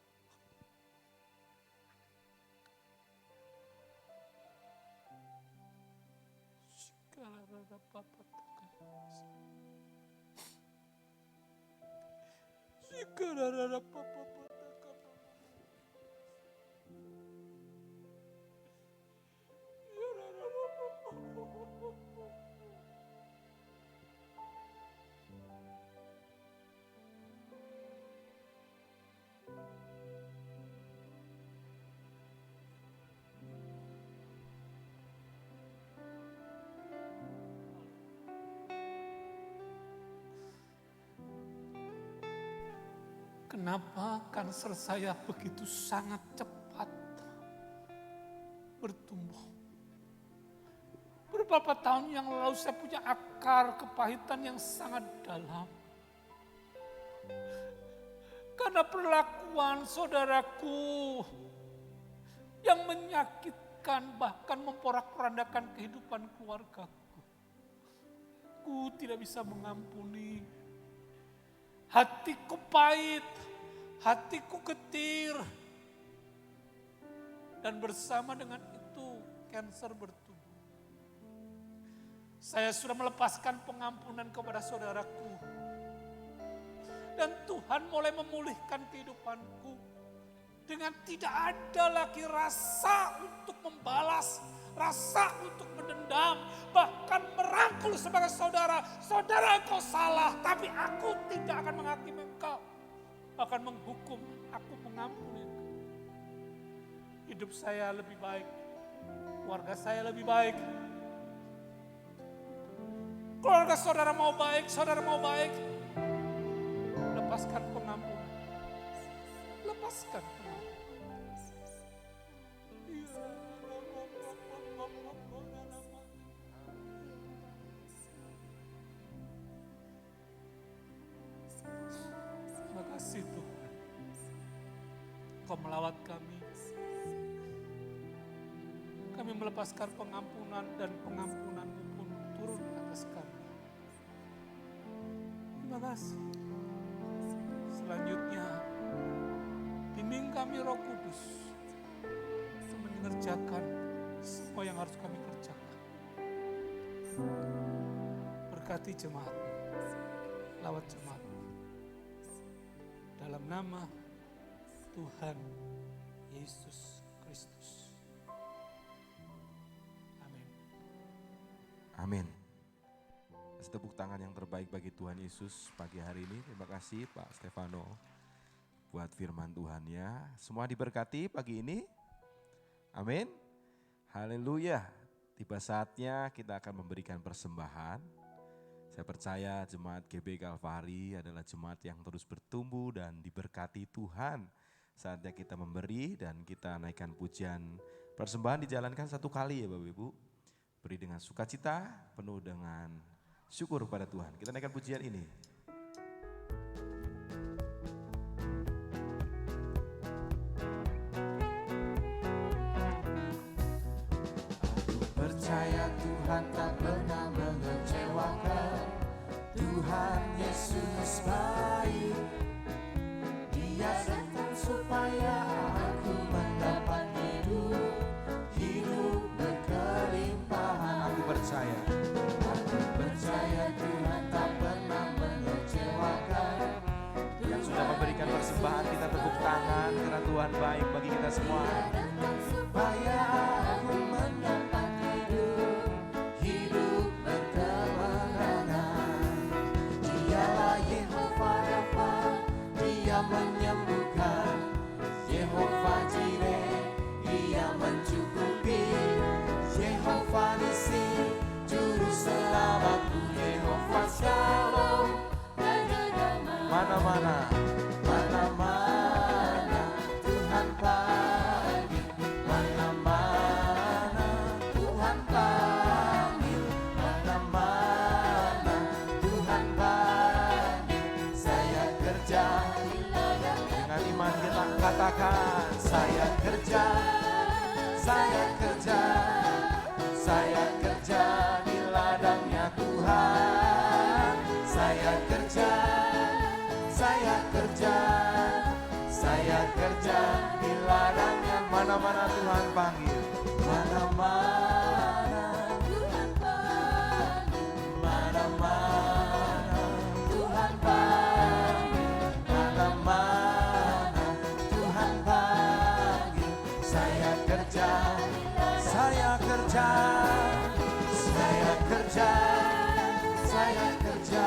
D: Kenapa kanker saya begitu sangat cepat bertumbuh? Beberapa tahun yang lalu saya punya akar kepahitan yang sangat dalam. Karena perlakuan saudaraku yang menyakitkan, bahkan memporak-porandakan kehidupan keluargaku. Ku tidak bisa mengampuni. Hatiku pahit, hatiku getir. Dan bersama dengan itu, kanker bertumbuh. Saya sudah melepaskan pengampunan kepada saudaraku. Dan Tuhan mulai memulihkan kehidupanku. Dengan tidak ada lagi rasa untuk membalas, rasa untuk mendendam, bahkan merangkul sebagai saudara. Saudara, engkau salah, tapi aku tidak akan menghakimi engkau. Akan menghukum, aku mengampuni engkau. Hidup saya lebih baik, keluarga saya lebih baik. Keluarga saudara mau baik, lepaskan pengampunan. Lepaskan pengampunan. Terima kasih Tuhan. Kau melawat kami. Kami melepaskan pengampunan dan pengampunan-Mu pun turun atas kami. Terima kasih. Selanjutnya, bimbing kami Roh Kudus untuk mengerjakan semua yang harus kami kerjakan. Berkati jemaat, lawat jemaat. Dalam nama Tuhan Yesus Kristus. Amin.
A: Amin. Kasih tepuk tangan yang terbaik bagi Tuhan Yesus pagi hari ini. Terima kasih Pak Stefano buat firman Tuhannya. Semua diberkati pagi ini. Amin. Haleluya. Tiba saatnya kita akan memberikan persembahan. Saya percaya jemaat GB Kalvari adalah jemaat yang terus bertumbuh dan diberkati Tuhan. Saatnya kita memberi dan kita naikkan pujian. Persembahan dijalankan satu kali ya Bapak Ibu. Beri dengan sukacita, penuh dengan syukur kepada Tuhan. Kita naikkan pujian ini.
E: Percaya Tuhan tak pernah mengecewakan. Tuhan Yesus baik. Dia datang supaya aku mendapat hidup berkelimpahan.
A: Aku percaya.
E: Aku percaya Tuhan tak pernah mengecewakan.
A: Yang sudah memberikan persembahan kita tepuk tangan karena Tuhan baik bagi kita semua.
E: Supaya aku mendapat hidup berkemenangan. Dialah Yehova Rafa, Dia menyembuhkan. Yehova Jireh, Dia mencukupi. Yehova Nisi, Juru Selamatku. Yehova Shalom, Raja Damai.
A: Mana-mana.
E: Mana-mana Tuhan panggil, mana-mana Tuhan panggil, mana-mana Tuhan panggil. Saya kerja di ladang
A: Dengan iman kita katakan,
E: saya kerja, saya kerja, saya kerja di ladangnya Tuhan. Saya kerja, saya kerja, saya kerja di ladangnya.
A: mana-mana Tuhan panggil.
E: Mana-mana Tuhan panggil, mana-mana Tuhan panggil, mana-mana Tuhan panggil. Saya kerja, saya kerja, saya kerja, saya kerja,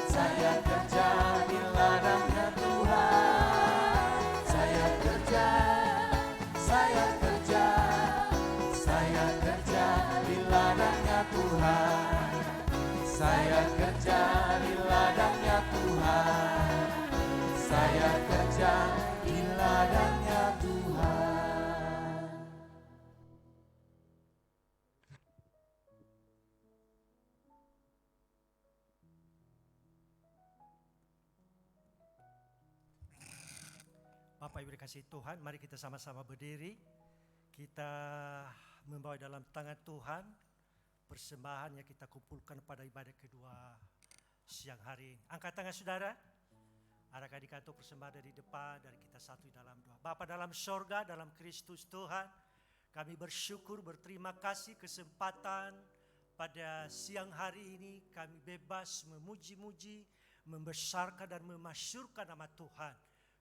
E: saya kerja di ladangnya Tuhan. Saya kerja, saya kerja, saya kerja di ladangnya Tuhan. Saya kerja di ladangnya Tuhan. Saya kerja di ladangnya Tuhan.
B: Bapak Ibu dikasihi Tuhan, mari kita sama-sama berdiri. Kita membawa dalam tangan Tuhan persembahan yang kita kumpulkan pada ibadah kedua siang hari ini. Angkat tangan saudara. Adakah dikatakan persembahan dari depan, dari kita satu di dalam doa. Bapa dalam sorga, dalam Kristus Tuhan, kami bersyukur, berterima kasih kesempatan pada siang hari ini kami bebas memuji-muji, membesarkan dan memasyurkan nama Tuhan.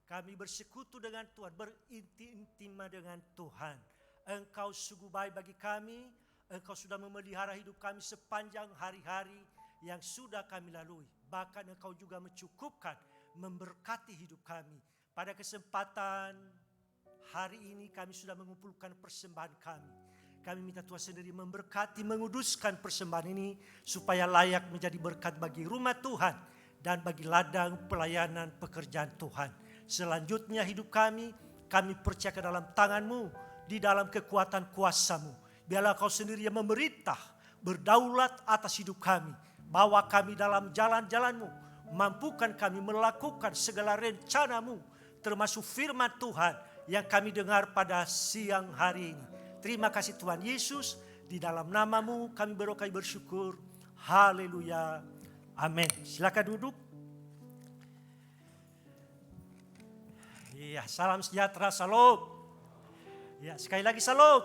B: Kami bersekutu dengan Tuhan, berintim-intima dengan Tuhan. Engkau sungguh baik bagi kami, Engkau sudah memelihara hidup kami sepanjang hari-hari yang sudah kami lalui. Bahkan Engkau juga mencukupkan, memberkati hidup kami. Pada kesempatan hari ini kami sudah mengumpulkan persembahan kami. Kami minta Tuhan sendiri memberkati, menguduskan persembahan ini supaya layak menjadi berkat bagi rumah Tuhan dan bagi ladang pelayanan pekerjaan Tuhan. Selanjutnya hidup kami percaya ke dalam tangan-Mu, di dalam kekuatan kuasa-Mu. Biarlah Kau sendiri yang memerintah, berdaulat atas hidup kami. Bawa kami dalam jalan-jalan-Mu, mampukan kami melakukan segala rencana-Mu, termasuk firman Tuhan yang kami dengar pada siang hari ini. Terima kasih Tuhan Yesus, di dalam nama-Mu kami berdoa bersyukur. Haleluya. Amin. Silakan duduk. Iya, salam sejahtera, salam. Ya, sekali lagi salam.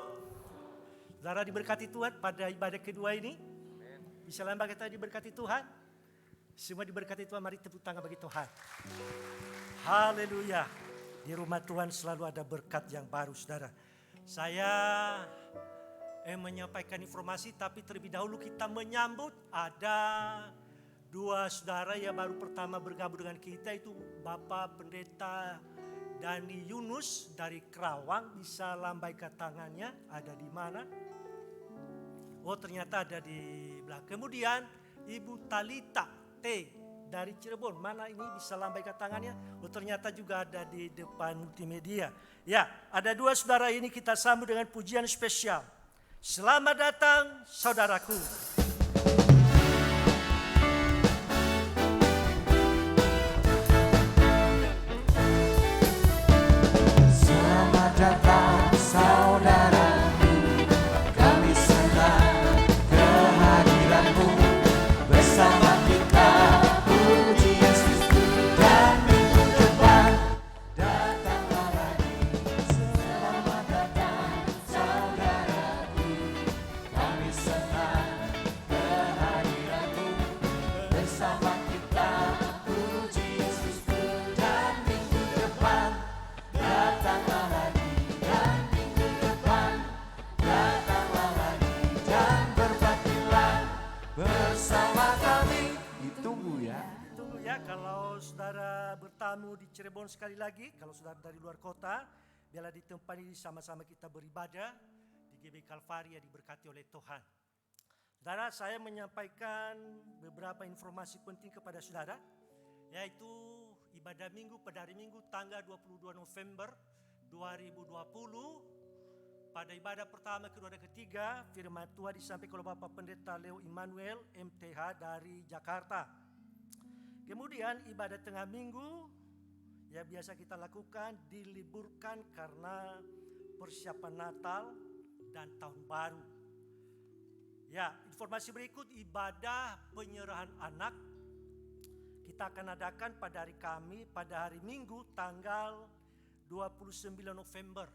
B: Saudara diberkati Tuhan pada ibadah kedua ini. Bisa lambang kita diberkati Tuhan. Semua diberkati Tuhan, mari tepuk tangan bagi Tuhan. Haleluya. Di rumah Tuhan selalu ada berkat yang baru, saudara. Saya menyampaikan informasi, tapi terlebih dahulu kita menyambut ada dua saudara yang baru pertama bergabung dengan kita, itu Bapak Pendeta Dani Yunus dari Kerawang. Bisa lambaikan tangannya, ada di mana? Oh, ternyata ada di belakang. Kemudian Ibu Talita T dari Cirebon. Mana ini, bisa lambaikan tangannya? Oh, ternyata juga ada di depan multimedia. Ya, ada dua saudara ini kita sambut dengan pujian spesial. Selamat datang saudaraku.
E: Selamat datang saudaraku, kami senang kehadiranmu. Bersama kita puji Yesus, dan minggu depan datanglah lagi. Selamat datang saudaraku, kami senang kehadiranmu. Bersama kita puji Yesus, dan minggu depan datanglah lagi, dan minggu depan datanglah lagi, dan berbaktilah bersama kami. Ditunggu ya.
B: Tunggu ya, kalau saudara bertamu di Cirebon sekali lagi, kalau saudara dari luar kota, biarlah di tempat ini sama-sama kita beribadah di GBI Kalvari yang diberkati oleh Tuhan. Saudara, saya menyampaikan beberapa informasi penting kepada saudara, yaitu ibadah minggu pada hari Minggu tanggal 22 November 2020. Pada ibadah pertama, kedua, dan ketiga, firman Tuhan disampaikan oleh Bapak Pendeta Leo Immanuel MTH dari Jakarta. Kemudian ibadah tengah minggu yang biasa kita lakukan diliburkan karena persiapan Natal dan Tahun Baru. Ya, informasi berikut ibadah penyerahan anak kita akan adakan pada hari Minggu tanggal 29 November.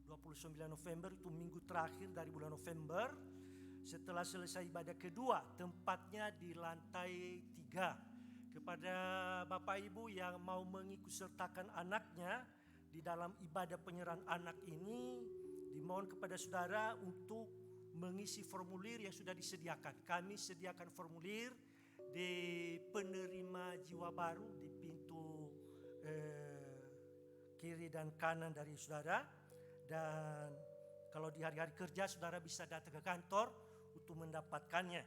B: 29 November itu minggu terakhir dari bulan November. Setelah selesai ibadah kedua, tempatnya di lantai 3. Kepada Bapak Ibu yang mau mengikutsertakan anaknya di dalam ibadah penyerahan anak ini, dimohon kepada saudara untuk mengisi formulir yang sudah disediakan. Kami sediakan formulir di penerima jiwa baru di pintu kiri dan kanan dari saudara. Dan kalau di hari-hari kerja saudara bisa datang ke kantor untuk mendapatkannya.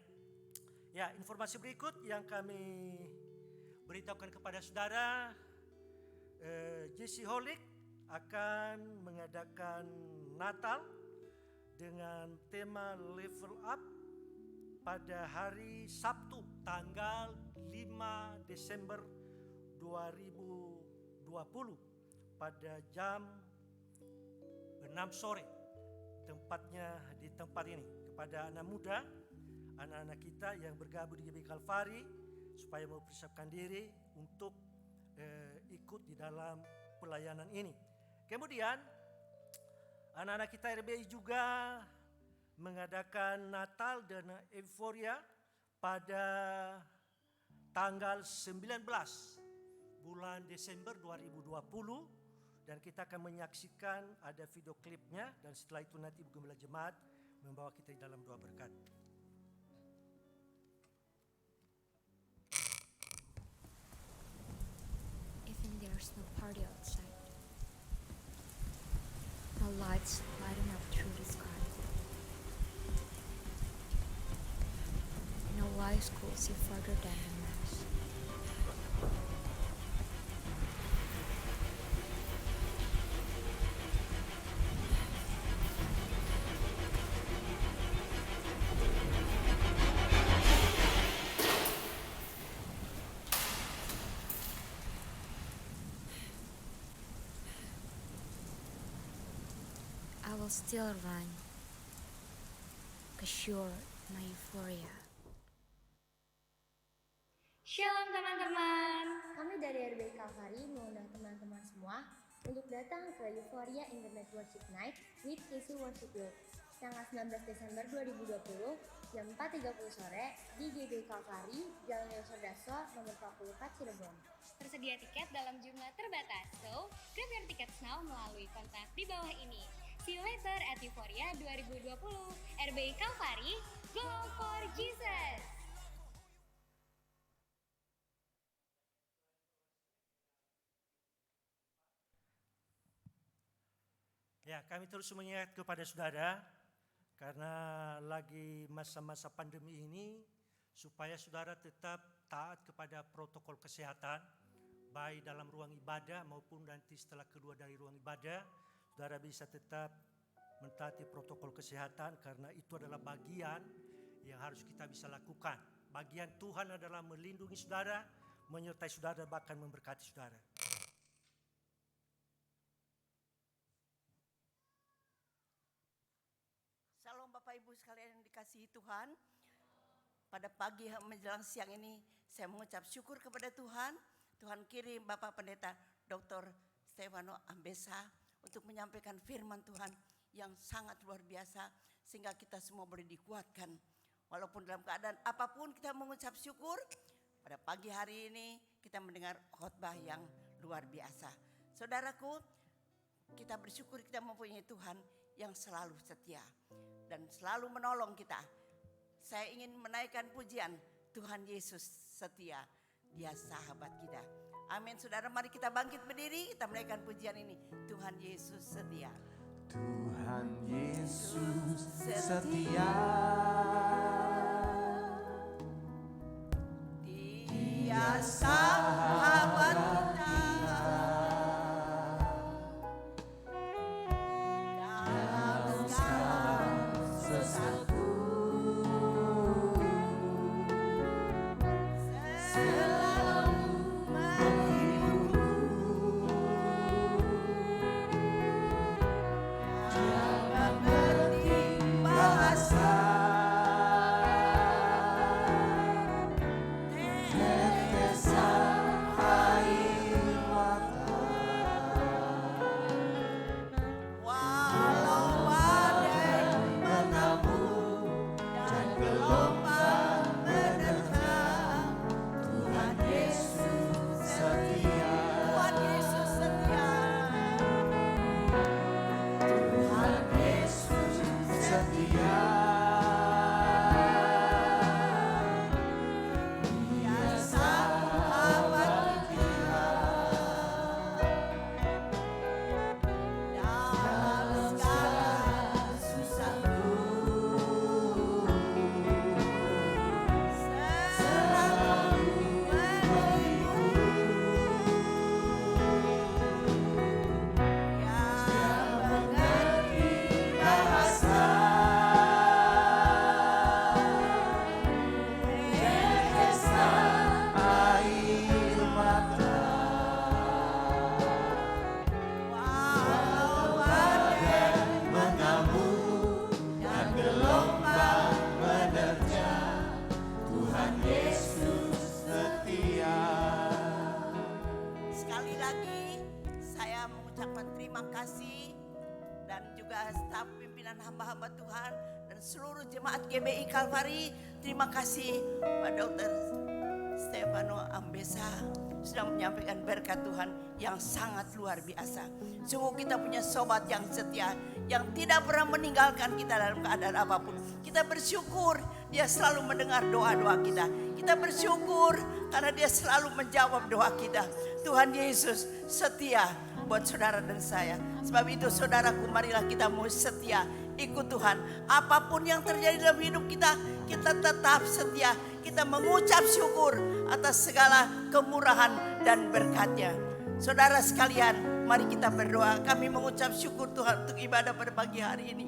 B: Ya, informasi berikut yang kami beritahukan kepada saudara, JC Holic akan mengadakan Natal dengan tema Level Up pada hari Sabtu tanggal 5 Desember 2020 pada jam 6 sore. Tempatnya di tempat ini. Kepada anak muda, anak-anak kita yang bergabung di GBI Kalvari, supaya mempersiapkan diri untuk ikut di dalam pelayanan ini. Kemudian anak-anak kita RBI juga mengadakan Natal dan Euforia pada tanggal 19 bulan Desember 2020, dan kita akan menyaksikan ada video klipnya, dan setelah itu nanti Ibu Gembala Jemaat membawa kita di dalam doa berkat.
F: Even there's no party outside, no lights lighting up through the sky, no eyes could see further than a mouse. I will still run, 'cause you're my euphoria.
C: Shalom teman-teman, kami dari RBI Kalvari mengundang teman-teman semua untuk datang ke Euphoria Internet Worship Night with Casey Worship Group.
G: tanggal 19 Desember 2020 jam 4.30 sore di GBI Kalvari, Jalan Yosef Daso, nomor 44 Cirebon.
C: Tersedia tiket dalam jumlah terbatas, so grab your tickets now melalui kontak di bawah ini. See you later at Euphoria 2020. RBI Kalvari, go for Jesus!
B: Ya, kami terus mengingat kepada saudara, karena lagi masa-masa pandemi ini, supaya saudara tetap taat kepada protokol kesehatan, baik dalam ruang ibadah maupun nanti setelah keluar dari ruang ibadah, saudara bisa tetap mentaati protokol kesehatan, karena itu adalah bagian yang harus kita bisa lakukan. Bagian Tuhan adalah melindungi saudara, menyertai saudara, bahkan memberkati saudara.
H: Shalom Bapak Ibu sekalian yang dikasihi Tuhan. Pada pagi menjelang siang ini saya mengucap syukur kepada Tuhan. Tuhan kirim Bapak Pendeta Dr. Stefano Ambesa untuk menyampaikan firman Tuhan yang sangat luar biasa, sehingga kita semua boleh dikuatkan. Walaupun dalam keadaan apapun kita mengucap syukur. Pada pagi hari ini kita mendengar khotbah yang luar biasa. Saudaraku, kita bersyukur kita mempunyai Tuhan yang selalu setia dan selalu menolong kita. Saya ingin menaikkan pujian, Tuhan Yesus setia, Dia sahabat kita. Amin. Saudara, mari kita bangkit berdiri, kita menaikkan pujian ini. Tuhan Yesus setia.
E: Tuhan Yesus setia.
H: Dia sahabat kita. Dalam segala sesuatu. Selalu menghiburku. Dia mengerti bahasa. Hamba-hamba Tuhan dan seluruh jemaat GBI Kalvari, terima kasih Pak Dr. Stefano Ambesa sudah menyampaikan berkat Tuhan yang sangat luar biasa. Sungguh kita punya sobat yang setia, yang tidak pernah meninggalkan kita dalam keadaan apapun. Kita bersyukur dia selalu mendengar doa-doa kita. Kita bersyukur karena dia selalu menjawab doa kita. Tuhan Yesus setia buat saudara dan saya. Sebab itu saudaraku, marilah kita mau setia ikut Tuhan. Apapun yang terjadi dalam hidup kita, kita tetap setia. Kita mengucap syukur atas segala kemurahan dan berkat-Nya. Saudara sekalian, mari kita berdoa. Kami mengucap syukur Tuhan untuk ibadah pada pagi hari ini.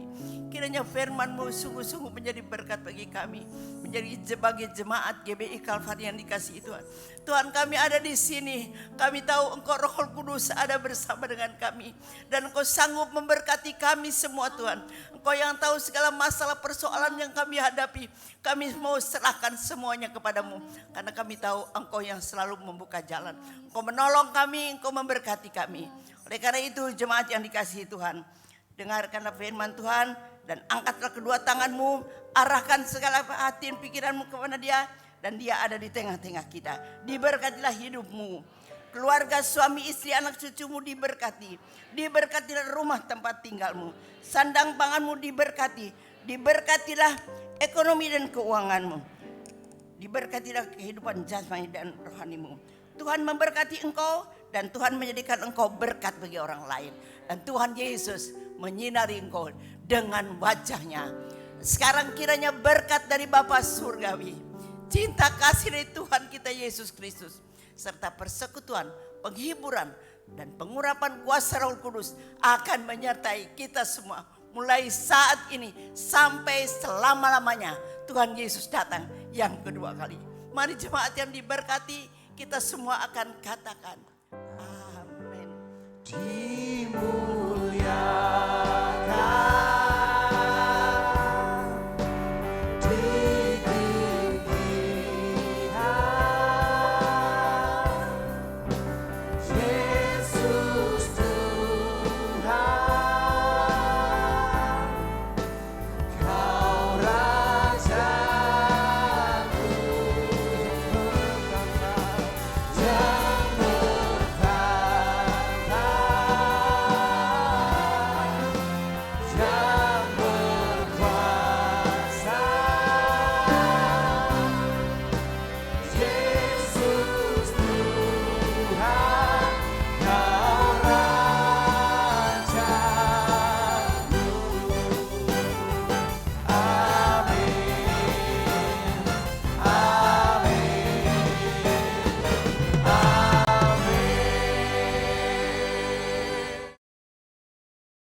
H: Kiranya firman-Mu sungguh-sungguh menjadi berkat bagi kami, menjadi sebagai jemaat GBI Kalvari yang dikasihi Tuhan. Tuhan, kami ada di sini. Kami tahu Engkau Roh Kudus ada bersama dengan kami, dan Engkau sanggup memberkati kami semua Tuhan. Engkau yang tahu segala masalah persoalan yang kami hadapi. Kami mau serahkan semuanya kepadamu, karena kami tahu Engkau yang selalu membuka jalan. Engkau menolong kami, Engkau memberkati kami. Oleh karena itu jemaat yang dikasihi Tuhan, dengarkanlah firman Tuhan Dan angkatlah kedua tanganmu, arahkan segala hati dan pikiranmu kepada dia. Dan dia ada di tengah-tengah kita. Diberkatilah hidupmu. Keluarga, suami, istri, anak cucumu diberkati. Diberkatilah rumah tempat tinggalmu. Sandang panganmu diberkati. Diberkatilah ekonomi dan keuanganmu. Diberkatilah kehidupan jasmani dan rohanimu. Tuhan memberkati engkau dan Tuhan menjadikan engkau berkat bagi orang lain. Dan Tuhan Yesus menyinari engkau dengan wajahnya. Sekarang kiranya berkat dari Bapa Surgawi, cinta kasih dari Tuhan kita Yesus Kristus, serta persekutuan, penghiburan, dan pengurapan kuasa Roh Kudus akan menyertai kita semua. Mulai saat ini sampai selama-lamanya Tuhan Yesus datang yang kedua kali. Mari jemaat yang diberkati, kita semua akan katakan